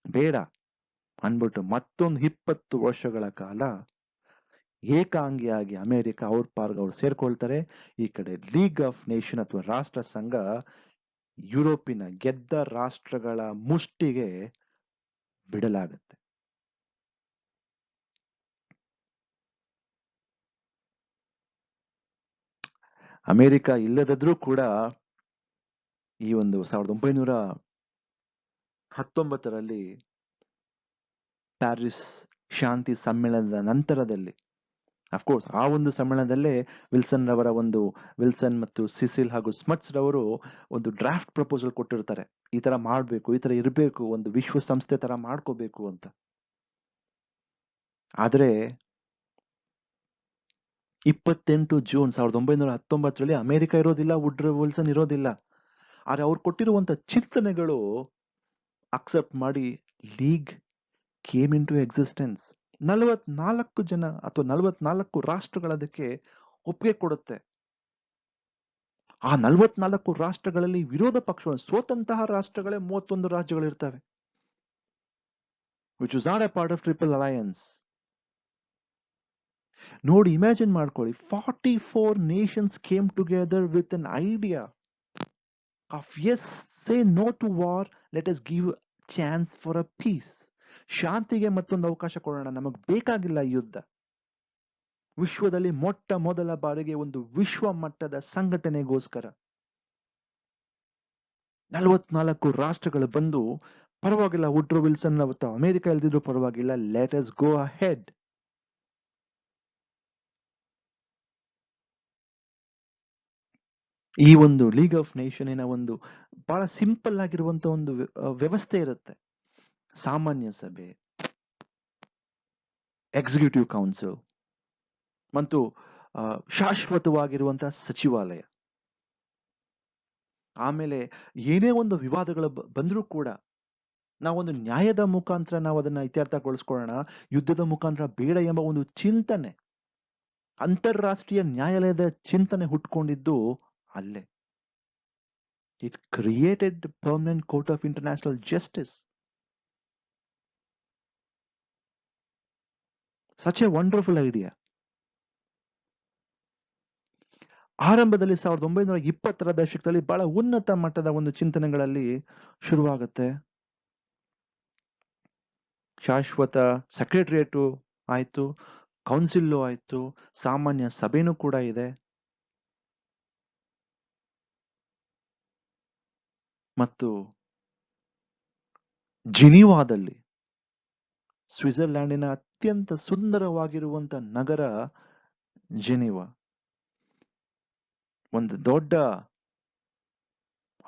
ಬೇಡ ಅನ್ಬಿಟ್ಟು ಮತ್ತೊಂದು 20 ವರ್ಷಗಳ ಕಾಲ ಏಕಾಂಗಿಯಾಗಿ ಅಮೆರಿಕ ಅವ್ರ ಪಾರ್ಗ್ ಅವ್ರು ಸೇರ್ಕೊಳ್ತಾರೆ. ಈ ಕಡೆ ಲೀಗ್ ಆಫ್ ನೇಷನ್ ಅಥವಾ ರಾಷ್ಟ್ರ ಸಂಘ ಯುರೋಪಿನ ಗೆದ್ದ ರಾಷ್ಟ್ರಗಳ ಮುಷ್ಟಿಗೆ ಬಿಡಲಾಗುತ್ತೆ. ಅಮೆರಿಕ ಇಲ್ಲದಿದ್ರೂ ಕೂಡ ಈ ಒಂದು 1919ರಲ್ಲಿ ಪ್ಯಾರಿಸ್ ಶಾಂತಿ ಸಮ್ಮೇಳನದ ನಂತರದಲ್ಲಿ, ಅಫ್ಕೋರ್ಸ್ ಆ ಒಂದು ಸಮ್ಮೇಳನದಲ್ಲೇ ವಿಲ್ಸನ್ ಮತ್ತು ಸಿಸಿಲ್ ಹಾಗೂ ಸ್ಮಟ್ಸ್ ರವರು ಒಂದು ಡ್ರಾಫ್ಟ್ ಪ್ರಪೋಸಲ್ ಕೊಟ್ಟಿರ್ತಾರೆ, ಈ ತರ ಮಾಡ್ಬೇಕು, ಈ ತರ ಇರಬೇಕು, ಒಂದು ವಿಶ್ವಸಂಸ್ಥೆ ತರ ಮಾಡ್ಕೋಬೇಕು ಅಂತ. ಆದ್ರೆ 28 ಜೂನ್ 1919ರಲ್ಲಿ ಅಮೆರಿಕ ಇರೋದಿಲ್ಲ, ವುಡ್ರೋ ವಿಲ್ಸನ್ ಇರೋದಿಲ್ಲ. ಆದ್ರೆ ಅವ್ರು ಕೊಟ್ಟಿರುವಂತ ಚಿಂತನೆಗಳು ಅಕ್ಸೆಪ್ಟ್ ಮಾಡಿ League came into existence. 44 ಜನ ಅಥವಾ 44 ರಾಷ್ಟ್ರಗಳು ಅದಕ್ಕೆ ಒಪ್ಪಿಗೆ ಕೊಡುತ್ತೆ. ಆ 44 ರಾಷ್ಟ್ರಗಳಲ್ಲಿ ವಿರೋಧ ಪಕ್ಷಗಳು ಸೋತಂತಹ ರಾಷ್ಟ್ರಗಳೇ 31 ರಾಜ್ಯಗಳಿರ್ತವೆ, which is not a part of triple alliance. ನೋಡಿ, ಇಮ್ಯಾಜಿನ್ ಮಾಡ್ಕೊಳ್ಳಿ, 44 nations came together with an idea of yes, say no to war, let us give chance for a peace. ಶಾಂತಿಗೆ ಮತ್ತೊಂದು ಅವಕಾಶ ಕೊಡೋಣ, ನಮಗ್ ಬೇಕಾಗಿಲ್ಲ ಯುದ್ಧ. ವಿಶ್ವದಲ್ಲಿ ಮೊಟ್ಟ ಮೊದಲ ಬಾರಿಗೆ ಒಂದು ವಿಶ್ವ ಮಟ್ಟದ ಸಂಘಟನೆಗೋಸ್ಕರ 44 ರಾಷ್ಟ್ರಗಳು ಬಂದು, ಪರವಾಗಿಲ್ಲ ವುಡ್ರೋ ವಿಲ್ಸನ್ ಅವತ್ತು ಅಮೆರಿಕ ಇಲ್ದಿದ್ರು ಪರವಾಗಿಲ್ಲ, ಲೆಟ್ ಅಸ್ ಗೋ ಅಹೆಡ್. ಈ ಒಂದು ಲೀಗ್ ಆಫ್ ನೇಷನ್ನಿನ ಒಂದು ಬಹಳ ಸಿಂಪಲ್ ಆಗಿರುವಂತ ಒಂದು ವ್ಯವಸ್ಥೆ ಇರುತ್ತೆ. ಸಾಮಾನ್ಯ ಸಭೆ, ಎಕ್ಸಿಕ್ಯೂಟಿವ್ ಕೌನ್ಸಿಲ್ ಮತ್ತು ಶಾಶ್ವತವಾಗಿರುವಂತಹ ಸಚಿವಾಲಯ. ಆಮೇಲೆ ಏನೇ ಒಂದು ವಿವಾದಗಳು ಬಂದರೂ ಕೂಡ ನಾವೊಂದು ನ್ಯಾಯದ ಮುಖಾಂತರ ನಾವು ಅದನ್ನ ಇತ್ಯರ್ಥಗೊಳಿಸ್ಕೊಳ್ಳೋಣ, ಯುದ್ಧದ ಮುಖಾಂತರ ಬೇಡ ಎಂಬ ಒಂದು ಚಿಂತನೆ, ಅಂತಾರಾಷ್ಟ್ರೀಯ ನ್ಯಾಯಾಲಯದ ಚಿಂತನೆ ಹುಟ್ಕೊಂಡಿದ್ದು ಅಲ್ಲೇ. It created permanent court of international justice. Such A wonderful idea. ಆರಂಭದಲ್ಲಿ 1920ರ ದಶಕದಲ್ಲಿ ಬಹಳ ಉನ್ನತ ಮಟ್ಟದ ಒಂದು ಚಿಂತನೆಗಳಲ್ಲಿ ಶುರುವಾಗುತ್ತೆ. ಶಾಶ್ವತ ಸೆಕ್ರೆಟರಿಯೇಟು ಆಯ್ತು, ಕೌನ್ಸಿಲ್ಲು ಆಯ್ತು, ಸಾಮಾನ್ಯ ಸಭೆನೂ ಕೂಡ ಇದೆ. ಮತ್ತು ಜಿನಿವಾದಲ್ಲಿ, ಸ್ವಿಟ್ಜರ್ಲ್ಯಾಂಡಿನ ಅತ್ಯಂತ ಸುಂದರವಾಗಿರುವಂತ ನಗರ ಜಿನಿವಾ, ಒಂದು ದೊಡ್ಡ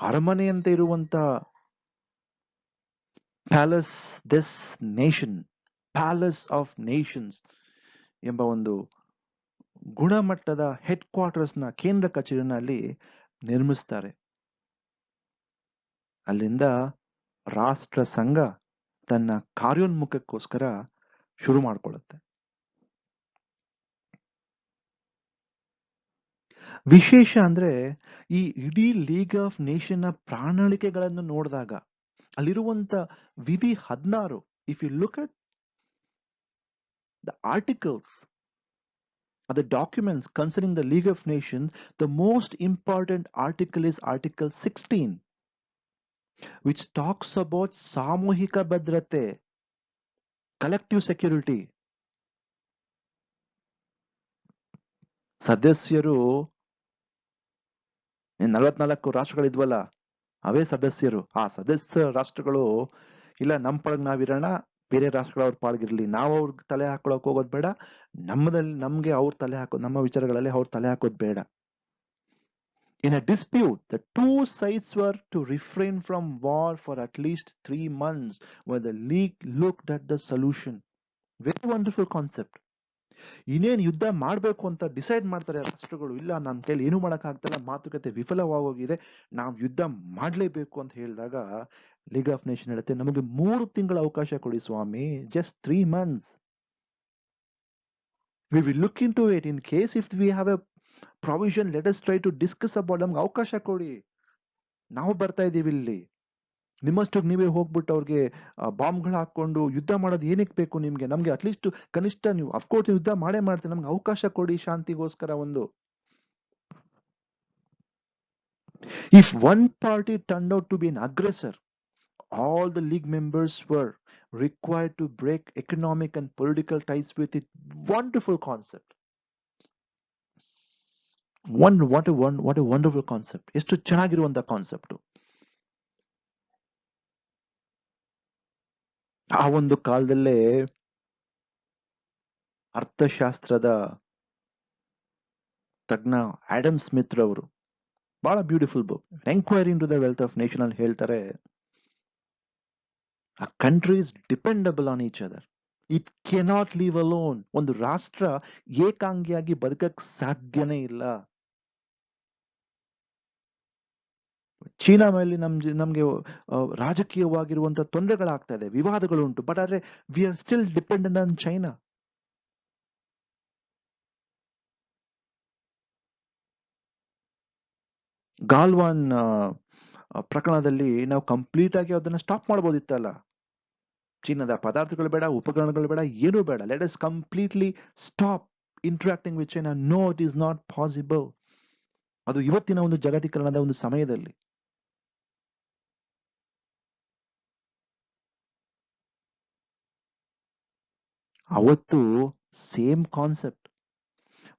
ಅರಮನೆಯಂತೆ ಇರುವಂತ palace this nation, palace of Nations ಎಂಬ ಒಂದು ಗುಣಮಟ್ಟದ ಹೆಡ್ ಕ್ವಾರ್ಟರ್ಸ್ನ ಕೇಂದ್ರ ಕಚೇರಿನಲ್ಲಿ ನಿರ್ಮಿಸ್ತಾರೆ. ಅಲ್ಲಿಂದ ರಾಷ್ಟ್ರ ಸಂಘ ತನ್ನ ಕಾರ್ಯೋನ್ಮುಖಕ್ಕೋಸ್ಕರ ಶುರು ಮಾಡಿಕೊಳ್ಳುತ್ತೆ. ವಿಶೇಷ ಅಂದ್ರೆ ಈ ಇಡೀ ಲೀಗ್ ಆಫ್ ನೇಷನ್ ನ ಪ್ರಣಾಳಿಕೆಗಳನ್ನು ನೋಡಿದಾಗ ಅಲ್ಲಿರುವಂತ ವಿಧಿ 16, if you look at the articles, the documents concerning the League of Nations, the most important article is Article 16, which talks about Samuhika Bhadrate, collective security. ಸದಸ್ಯರು 44 ರಾಷ್ಟ್ರಗಳಿದ್ವಲ್ಲ, ಅವೇ ಸದಸ್ಯರು. ಆ ಸದಸ್ಯ ರಾಷ್ಟ್ರಗಳು ಇಲ್ಲ ನಮ್ಮ ಪಾಡಿಗೆ ನಾವಿರೋಣ, ಬೇರೆ ರಾಷ್ಟ್ರಗಳು ಅವ್ರ ಪಾಲ್ಗಿರ್ಲಿ, ನಾವು ಅವ್ರಿಗೆ ತಲೆ ಹಾಕೊಳಕ್ ಹೋಗೋದು ಬೇಡ, ನಮ್ಗೆ ಅವ್ರ ತಲೆ ಹಾಕೋ, ನಮ್ಮ ವಿಚಾರಗಳಲ್ಲಿ ಅವ್ರ ತಲೆ ಹಾಕೋದು ಬೇಡ. In a dispute, the two sides were to refrain from war for at least 3 months, where the league looked at the solution. Very wonderful concept. ಇನ್ನೇನು ಯುದ್ಧ ಮಾಡಬೇಕು ಅಂತ ಡಿಸೈಡ್ ಮಾಡ್ತಾರೆ ರಾಷ್ಟ್ರಗಳು, ಇಲ್ಲ ನನ್ನ ಕೈಲಿ ಏನು ಮಾಡೋಕ್ಕಾಗ್ತಿಲ್ಲ, ಮಾತುಕತೆ ವಿಫಲವಾಗೋಗಿದೆ, ನಾವು ಯುದ್ಧ ಮಾಡಲೇಬೇಕು ಅಂತ ಹೇಳಿದಾಗ ಲೀಗ್ ಆಫ್ ನೇಷನ್ ಹೇಳುತ್ತೆ, ನಮಗೆ 3 ತಿಂಗಳ ಅವಕಾಶ ಕೊಡಿ ಸ್ವಾಮಿ, just 3 months. We will look into it. In case if we have a provision, let us try to discuss about. ನಮ್ಗೆ ಅವಕಾಶ ಕೊಡಿ, ನಾವು ಬರ್ತಾ ಇದೀವಿ ಇಲ್ಲಿ, ನಿಮ್ಮಷ್ಟು ನೀವೇ ಹೋಗ್ಬಿಟ್ಟು ಅವ್ರಿಗೆ ಬಾಂಬ್ಗಳು ಹಾಕೊಂಡು ಯುದ್ಧ ಮಾಡೋದು ಏನಕ್ಕೆ ಬೇಕು ನಿಮ್ಗೆ, ನಮ್ಗೆ ಅಟ್ಲೀಸ್ಟ್ ಕನಿಷ್ಠ ನೀವು ಅಫ್ಕೋರ್ಸ್ ಯುದ್ಧ ಮಾಡೇ ಮಾಡ್ತೀವಿ, ನಮ್ಗೆ ಅವಕಾಶ ಕೊಡಿ ಶಾಂತಿಗೋಸ್ಕರ ಒಂದು. If one party turned out to be an aggressor, all the league members were required to break economic and political ties with it. Wonderful concept. What a wonderful concept. ಎಷ್ಟು ಚೆನ್ನಾಗಿರುವಂತ ಕಾನ್ಸೆಪ್ಟ್. ಆ ಒಂದು ಕಾಲದಲ್ಲೇ ಅರ್ಥಶಾಸ್ತ್ರದ ತಜ್ಞ ಆಡಮ್ ಸ್ಮಿತ್ ರವರು ಬಹಳ beautiful book enquiry into the wealth of nation ಅಲ್ಲಿ ಹೇಳ್ತಾರೆ, a country is dependable on each other. It cannot live alone. ಒಂದು ರಾಷ್ಟ್ರ ಏಕಾಂಗಿಯಾಗಿ ಬದುಕಕ್ ಸಾಧ್ಯನೇ ಇಲ್ಲ. ಚೀನಾ ಮೇಲೆ ನಮ್ಗೆ ರಾಜಕೀಯವಾಗಿರುವಂತ ತೊಂದರೆಗಳಾಗ್ತಾ ಇದೆ, ವಿವಾದಗಳು ಉಂಟು, ಬಟ್ ಆದ್ರೆ we are still dependent on China. Galwan ಪ್ರಕರಣದಲ್ಲಿ ನಾವು ಕಂಪ್ಲೀಟ್ ಆಗಿ ಅದನ್ನ ಸ್ಟಾಪ್ ಮಾಡ್ಬೋದಿತ್ತಲ್ಲ. ಚೀನಾದ ಪದಾರ್ಥಗಳು ಬೇಡ, ಉಪಕರಣಗಳು ಬೇಡ, ಏನೂ ಬೇಡ. Let us completely stop interacting with China. No, it is not possible. ಅದು ಇವತ್ತಿನ ಒಂದು ಜಾಗತೀಕರಣದ ಒಂದು ಸಮಯದಲ್ಲಿ. ಅವತ್ತು ಸೇಮ್ ಕಾನ್ಸೆಪ್ಟ್.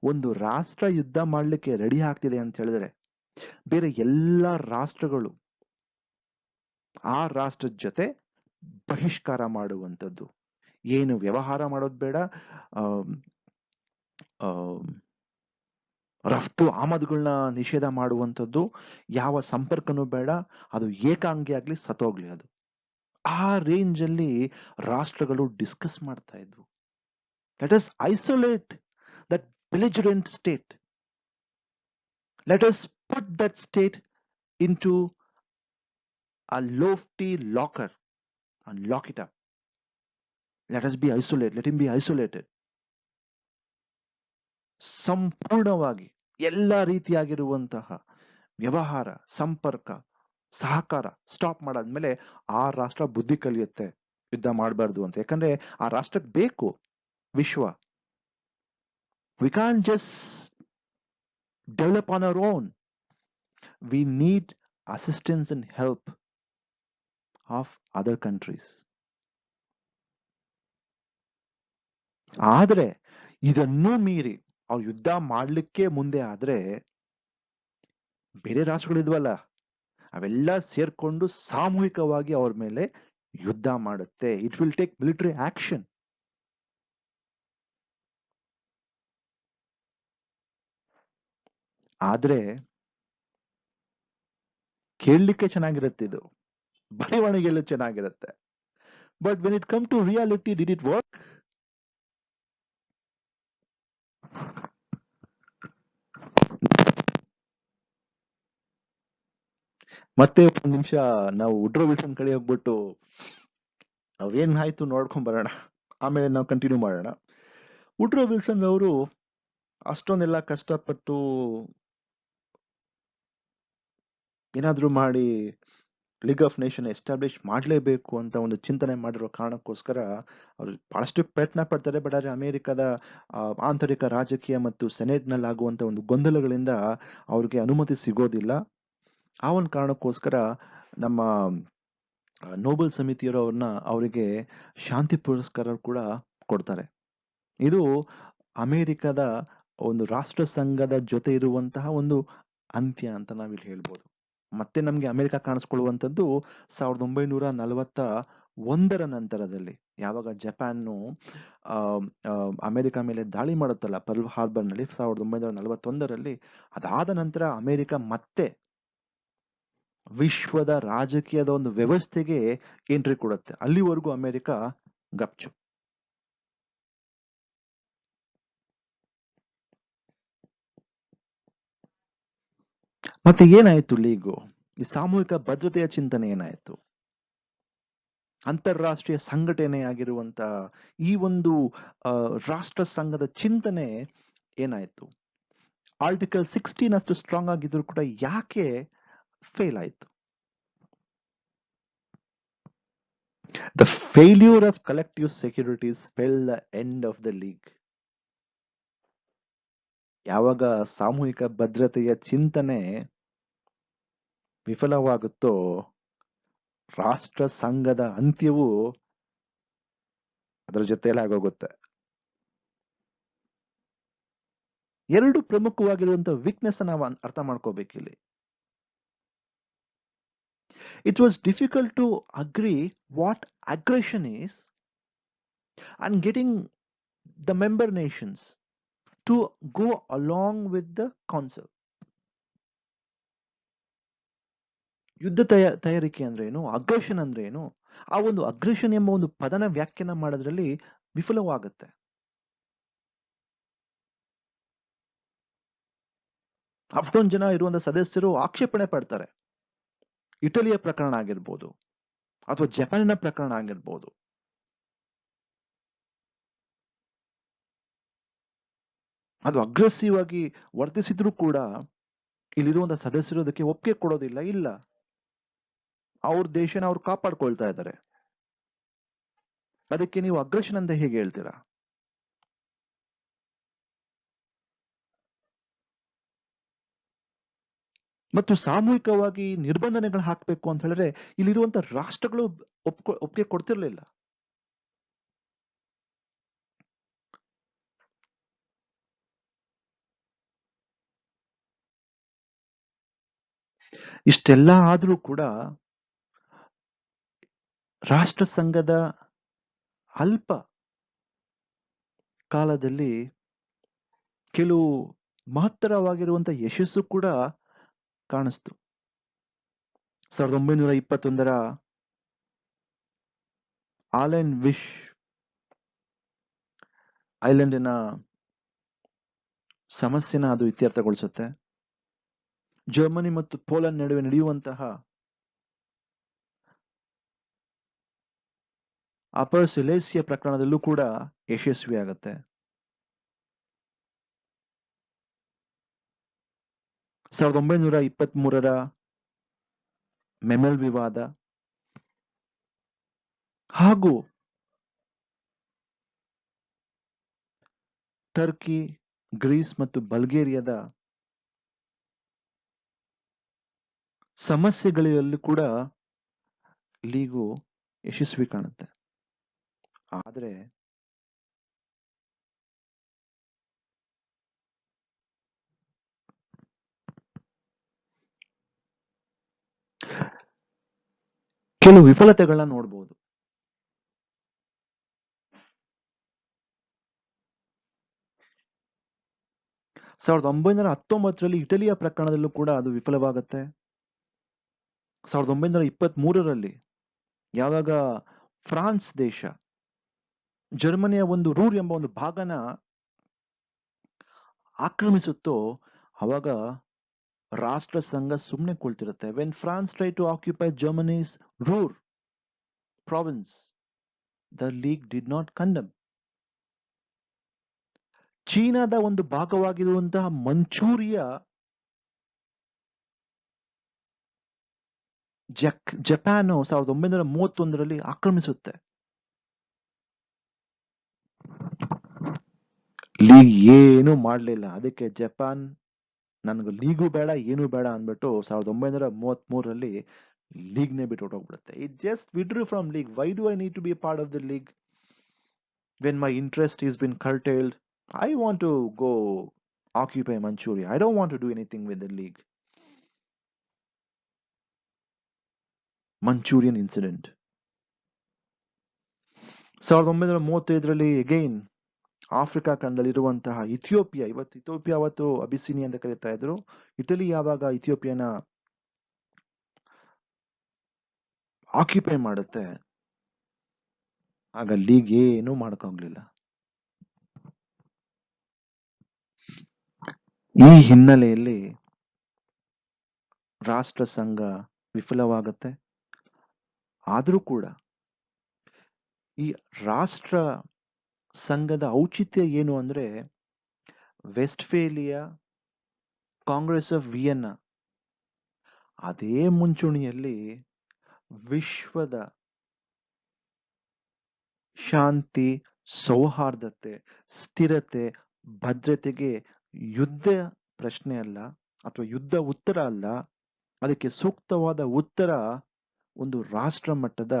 ಒಂದು ರಾಷ್ಟ್ರ ಯುದ್ಧ ಮಾಡಲಿಕ್ಕೆ ರೆಡಿ ಆಗ್ತಿದೆ ಅಂತ ಹೇಳಿದ್ರೆ ಬೇರೆ ಎಲ್ಲ ರಾಷ್ಟ್ರಗಳು ಆ ರಾಷ್ಟ್ರದ ಜೊತೆ ಬಹಿಷ್ಕಾರ ಮಾಡುವಂಥದ್ದು. ಏನು ವ್ಯವಹಾರ ಮಾಡೋದು ಬೇಡ, ಆಮ್, ಆಮ್, ರಫ್ತು ಆಮದುಗಳನ್ನ ನಿಷೇಧ ಮಾಡುವಂಥದ್ದು, ಯಾವ ಸಂಪರ್ಕನೂ ಬೇಡ, ಅದು ಏಕಾಂಗಿ ಆಗ್ಲಿ ಸತ್ತೋಗ್ಲಿ ಅದು. ಆ ರೇಂಜ್ ಅಲ್ಲಿ ರಾಷ್ಟ್ರಗಳು ಡಿಸ್ಕಸ್ ಮಾಡ್ತಾ ಇದ್ವು. Let us isolate that belligerent state. Let us put that state into a lofty locker and lock it up. Let us be isolated. Let him be isolated. ಸಂಪೂರ್ಣವಾಗಿ ಎಲ್ಲ ರೀತಿಯಾಗಿರುವಂತಹ ವ್ಯವಹಾರ, ಸಂಪರ್ಕ, ಸಹಕಾರ ಸ್ಟಾಪ್ ಮಾಡಾದ್ಮೇಲೆ ಆ ರಾಷ್ಟ್ರ ಬುದ್ಧಿ ಕಲಿಯುತ್ತೆ ಯುದ್ಧ ಮಾಡಬಾರ್ದು ಅಂತ. ಯಾಕಂದ್ರೆ ಆ ರಾಷ್ಟ್ರಕ್ಕೆ ಬೇಕು ವಿಶ್ವ. We can't just develop on our own. We need assistance and help of other countries. ಆದ್ರೆ ಇದನ್ನೂ ಮೀರಿ ಅವ್ರು ಯುದ್ಧ ಮಾಡ್ಲಿಕ್ಕೆ ಮುಂದೆ ಆದ್ರೆ ಬೇರೆ ರಾಷ್ಟ್ರಗಳಿದ್ವಲ್ಲ ಅವೆಲ್ಲ ಸೇರ್ಕೊಂಡು ಸಾಮೂಹಿಕವಾಗಿ ಅವ್ರ ಮೇಲೆ ಯುದ್ಧ ಮಾಡುತ್ತೆ. It will take military action. ಆದ್ರೆ ಕೇಳಲಿಕ್ಕೆ ಚೆನ್ನಾಗಿರುತ್ತೆ, ಇದು ಬರವಣಿಗೆಲ್ಲ ಚೆನ್ನಾಗಿರುತ್ತೆ. But when it come to reality, did it work? ಮತ್ತೆ ಒಂದು ನಿಮಿಷ ನಾವು ವುಡ್ರೋ ವಿಲ್ಸನ್ ಕಡೆ ಹೋಗ್ಬಿಟ್ಟು ಅವೇನ್ ಆಯ್ತು ನೋಡ್ಕೊಂಡ್ ಬರೋಣ, ಆಮೇಲೆ ನಾವು ಕಂಟಿನ್ಯೂ ಮಾಡೋಣ. ವುಡ್ರೋ ವಿಲ್ಸನ್ ಅವರು ಅಷ್ಟೊಂದೆಲ್ಲ ಕಷ್ಟಪಟ್ಟು ಏನಾದ್ರೂ ಮಾಡಿ ಲೀಗ್ ಆಫ್ ನೇಷನ್ ಎಸ್ಟಾಬ್ಲಿಷ್ ಮಾಡಲೇಬೇಕು ಅಂತ ಒಂದು ಚಿಂತನೆ ಮಾಡಿರೋ ಕಾರಣಕ್ಕೋಸ್ಕರ ಅವರು ಬಹಳಷ್ಟು ಪ್ರಯತ್ನ ಪಡ್ತಾರೆ. ಬಟ್ ಆದ್ರೆ ಅಮೆರಿಕದ ಆಂತರಿಕ ರಾಜಕೀಯ ಮತ್ತು ಸೆನೆಟ್ನಲ್ಲಿ ಆಗುವಂತ ಒಂದು ಗೊಂದಲಗಳಿಂದ ಅವ್ರಿಗೆ ಅನುಮತಿ ಸಿಗೋದಿಲ್ಲ. ಆ ಒಂದು ಕಾರಣಕ್ಕೋಸ್ಕರ ನಮ್ಮ ನೋಬೆಲ್ ಸಮಿತಿಯವರು ಅವರಿಗೆ ಶಾಂತಿ ಪುರಸ್ಕಾರ ಕೂಡ ಕೊಡ್ತಾರೆ. ಇದು ಅಮೆರಿಕದ ಒಂದು ರಾಷ್ಟ್ರ ಸಂಘದ ಜೊತೆ ಇರುವಂತಹ ಒಂದು ಅಂತ್ಯ ಅಂತ ನಾವಿಲ್ಲಿ ಹೇಳ್ಬೋದು. ಮತ್ತೆ ನಮ್ಗೆ ಅಮೆರಿಕ ಕಾಣಿಸ್ಕೊಳ್ಳುವಂಥದ್ದು 1941 ನಂತರದಲ್ಲಿ, ಯಾವಾಗ ಜಪಾನ್ನು ಆ, ಆ, ಅಮೆರಿಕ ಮೇಲೆ ದಾಳಿ ಮಾಡುತ್ತಲ್ಲ ಪರ್ಲ್ ಹಾರ್ಬರ್ ನಲ್ಲಿ 1941ರಲ್ಲಿ. ಅದಾದ ನಂತರ ಅಮೆರಿಕ ಮತ್ತೆ ವಿಶ್ವದ ರಾಜಕೀಯದ ಒಂದು ವ್ಯವಸ್ಥೆಗೆ ಎಂಟ್ರಿ ಕೊಡುತ್ತೆ. ಅಲ್ಲಿವರೆಗೂ ಅಮೆರಿಕ ಗಪ್ಚು. ಮತ್ತೆ ಏನಾಯ್ತು ಲೀಗು? ಈ ಸಾಮೂಹಿಕ ಭದ್ರತೆಯ ಚಿಂತನೆ ಏನಾಯ್ತು? ಅಂತಾರಾಷ್ಟ್ರೀಯ ಸಂಘಟನೆಯಾಗಿರುವಂತ ಈ ಒಂದು ರಾಷ್ಟ್ರ ಸಂಘದ ಚಿಂತನೆ ಏನಾಯ್ತು? ಆರ್ಟಿಕಲ್ 16 ಅಷ್ಟು ಸ್ಟ್ರಾಂಗ್ ಆಗಿದ್ರು ಕೂಡ ಯಾಕೆ ಫೇಲ್ ಆಯ್ತು? The failure of collective security spell the end of the league. ಯಾವಾಗ ಸಾಮೂಹಿಕ ಭದ್ರತೆಯ ಚಿಂತನೆ ವಿಫಲವಾಗುತ್ತೋ ರಾಷ್ಟ್ರ ಸಂಘದ ಅಂತ್ಯವು ಅದರ ಜೊತೆಯಲ್ಲಿ ಆಗೋಗುತ್ತೆ. ಎರಡು ಪ್ರಮುಖವಾಗಿರುವಂತಹ ವೀಕ್ನೆಸ್ ನಾವು ಅರ್ಥ ಮಾಡ್ಕೋಬೇಕಿಲ್ಲಿ. It was difficult to agree what aggression is and getting the member nations to go along with the concept. ಯುದ್ಧ ತಯಾರಿಕೆ ಅಂದ್ರೆ ಏನು, ಅಗ್ರೆಷನ್ ಅಂದ್ರೆ ಏನು, ಆ ಒಂದು ಅಗ್ರೆಷನ್ ಎಂಬ ಒಂದು ಪದನ ವ್ಯಾಖ್ಯಾನ ಮಾಡೋದ್ರಲ್ಲಿ ವಿಫಲವಾಗುತ್ತೆ. ಅಷ್ಟೊಂದು ಜನ ಇರುವಂತಹ ಸದಸ್ಯರು ಆಕ್ಷೇಪಣೆ ಪಡ್ತಾರೆ. ಇಟಲಿಯ ಪ್ರಕರಣ ಆಗಿರ್ಬೋದು ಅಥವಾ ಜಪಾನಿನ ಪ್ರಕರಣ ಆಗಿರ್ಬೋದು. ಅದು ಅಗ್ರೆಸಿವ್ ಆಗಿ ವರ್ತಿಸಿದ್ರು ಕೂಡ ಇಲ್ಲಿರುವಂತ ಸದಸ್ಯರು ಅದಕ್ಕೆ ಒಪ್ಪಿಗೆ ಕೊಡೋದಿಲ್ಲ. ಇಲ್ಲ, ಅವ್ರ ದೇಶನ ಅವ್ರು ಕಾಪಾಡ್ಕೊಳ್ತಾ ಇದ್ದಾರೆ. ಅದಕ್ಕೆ ನೀವು ಅಗ್ರೆಷನ್ ಅಂತ ಹೇಗೆ ಹೇಳ್ತೀರಾ? ಮತ್ತು ಸಾಮೂಹಿಕವಾಗಿ ನಿರ್ಬಂಧನೆಗಳು ಹಾಕಬೇಕು ಅಂತ ಹೇಳಿದ್ರೆ ಇಲ್ಲಿರುವಂತ ರಾಷ್ಟ್ರಗಳು ಒಪ್ಪಿಗೆ ಕೊಡ್ತಿರ್ಲಿಲ್ಲ. ಇಷ್ಟೆಲ್ಲ ಆದ್ರೂ ಕೂಡ ರಾಷ್ಟ್ರ ಸಂಘದ ಅಲ್ಪ ಕಾಲದಲ್ಲಿ ಕೆಲವು ಮಹತ್ತರವಾಗಿರುವಂತ ಯಶಸ್ಸು ಕೂಡ ಕಾಣಿಸ್ತು. 1921 ಆಲೆನ್ ವಿಶ್ ಐಲ್ಯಾಂಡಿನ ಸಮಸ್ಯೆನ ಅದು ಇತ್ಯರ್ಥಗೊಳಿಸುತ್ತೆ. ಜರ್ಮನಿ ಮತ್ತು ಪೋಲೆಂಡ್ ನಡುವೆ ನಡೆಯುವಂತಹ ಅಪರ್ ಸಿಲೇಸಿಯಾ ಪ್ರಕರಣದಲ್ಲೂ ಕೂಡ ಯಶಸ್ವಿಯಾಗತ್ತೆ. 1923 ಮೆಮೆಲ್ ವಿವಾದ ಹಾಗೂ ಟರ್ಕಿ, ಗ್ರೀಸ್ ಮತ್ತು ಬಲ್ಗೇರಿಯಾದ ಸಮಸ್ಯೆಗಳಲ್ಲಿ ಕೂಡ ಲೀಗು ಯಶಸ್ವಿ ಕಾಣುತ್ತೆ. ಆದರೆ ಕೆಲವು ವಿಫಲತೆಗಳನ್ನ ನೋಡಬಹುದು. 1919 ಇಟಲಿಯ ಪ್ರಕರಣದಲ್ಲೂ ಕೂಡ ಅದು ವಿಫಲವಾಗುತ್ತೆ. 1923 ಯಾವಾಗ ಫ್ರಾನ್ಸ್ ದೇಶ ಜರ್ಮನಿಯ ಒಂದು ರೂರ್ ಎಂಬ ಒಂದು ಭಾಗನ ಆಕ್ರಮಿಸುತ್ತೋ ಅವಾಗ ರಾಷ್ಟ್ರ ಸಂಘ ಸುಮ್ಮನೆ ಕುಳಿತಿರುತ್ತೆ. When France try to occupy Germany's Ruhr province, the league did not condemn. ಚೀನಾದ ಒಂದು ಭಾಗವಾಗಿರುವಂತಹ ಮಂಚೂರಿಯಾ ಜಪಾನ್ 1931 ಆಕ್ರಮಿಸುತ್ತೆ. ಲೀಗ್ ಏನು ಮಾಡಲಿಲ್ಲ. ಅದಕ್ಕೆ ಜಪಾನ್ ನನಗೆ ಲೀಗು ಬೇಡ ಏನೂ ಬೇಡ ಅಂದ್ಬಿಟ್ಟು 1933 ಲೀಗ್ನೇ ಬಿಟ್ಟು ಹೊರಟೋಗ್ಬಿಡುತ್ತೆ. It just withdrew from league. Why do I need to be a part of the league when my interest is been curtailed? I want to go occupy Manchuria. I don't want to do anything with the league. Manchurian incident 1935 again Africa ಖಂಡದಲ್ಲಿರುವಂತಹ Ethiopia, ಅವತ್ತು Abyssinia ಅಂತ ಕರೀತಾ ಇದ್ರು. Italy ಯಾವಾಗ ಇಥಿಯೋಪಿಯಾನ occupy ಮಾಡುತ್ತೆ ಆಗ league ಏನು ಮಾಡಕ್ಕಾಗ್ಲಿಲ್ಲ. ಈ ಹಿನ್ನೆಲೆಯಲ್ಲಿ ರಾಷ್ಟ್ರ ಸಂಘ ವಿಫಲವಾಗುತ್ತೆ. ಆದರೂ ಕೂಡ ಈ ರಾಷ್ಟ್ರ ಸಂಘದ ಔಚಿತ್ಯ ಏನು ಅಂದ್ರೆ ವೆಸ್ಟ್ಫೇಲಿಯಾ, ಕಾಂಗ್ರೆಸ್ ಆಫ್ ವಿಯೆನ್ನಾ ಅದೇ ಮುಂಚೂಣಿಯಲ್ಲಿ ವಿಶ್ವದ ಶಾಂತಿ, ಸೌಹಾರ್ದತೆ, ಸ್ಥಿರತೆ, ಭದ್ರತೆಗೆ ಯುದ್ಧ ಪ್ರಶ್ನೆ ಅಲ್ಲ ಅಥವಾ ಯುದ್ಧ ಉತ್ತರ ಅಲ್ಲ, ಅದಕ್ಕೆ ಸೂಕ್ತವಾದ ಉತ್ತರ ಒಂದು ರಾಷ್ಟ್ರ ಮಟ್ಟದ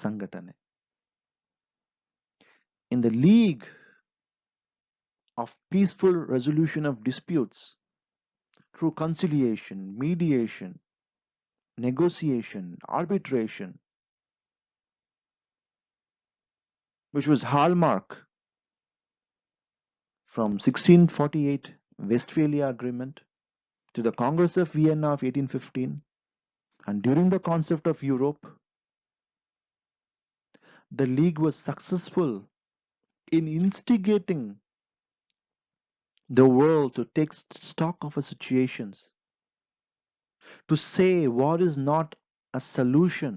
ಸಂಘಟನೆ. In the league of peaceful resolution of disputes through conciliation, mediation, negotiation, arbitration, which was hallmark from 1648 Westphalia Agreement to the Congress of Vienna of 1815 and during the concept of Europe, the League was successful in instigating the world to take stock of its situations, to say war is not a solution.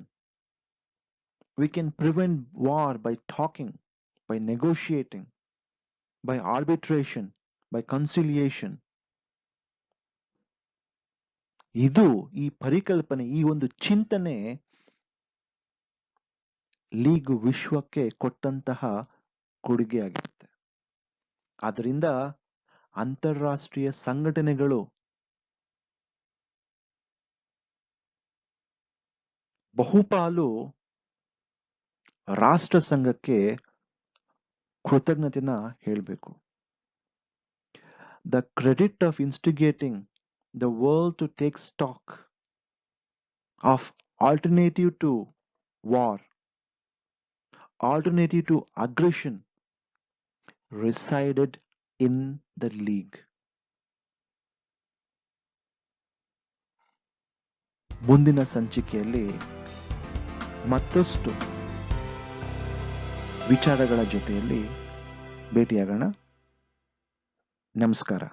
We can prevent war by talking, by negotiating, by arbitration, by conciliation. ಇದು ಈ ಪರಿಕಲ್ಪನೆ, ಈ ಒಂದು ಚಿಂತನೆ league ವಿಶ್ವಕ್ಕೆ ಕೊಟ್ಟಂತಹ ಕೊಡುಗೆಯಾಗಿರುತ್ತೆ. ಆದ್ದರಿಂದ ಅಂತಾರಾಷ್ಟ್ರೀಯ ಸಂಘಟನೆಗಳು ಬಹುಪಾಲು ರಾಷ್ಟ್ರ ಸಂಘಕ್ಕೆ ಕೃತಜ್ಞತೆನ ಹೇಳಬೇಕು. The credit of instigating the world to take stock of alternative to war, alternative to aggression resided in the league. ಮುಂದಿನ ಸಂಚಿಕೆಯಲ್ಲಿ ಮತ್ತಷ್ಟು ವಿಚಾರಗಳ ಜೊತೆಯಲ್ಲಿ ಭೇಟಿಯಾಗೋಣ. ನಮಸ್ಕಾರ.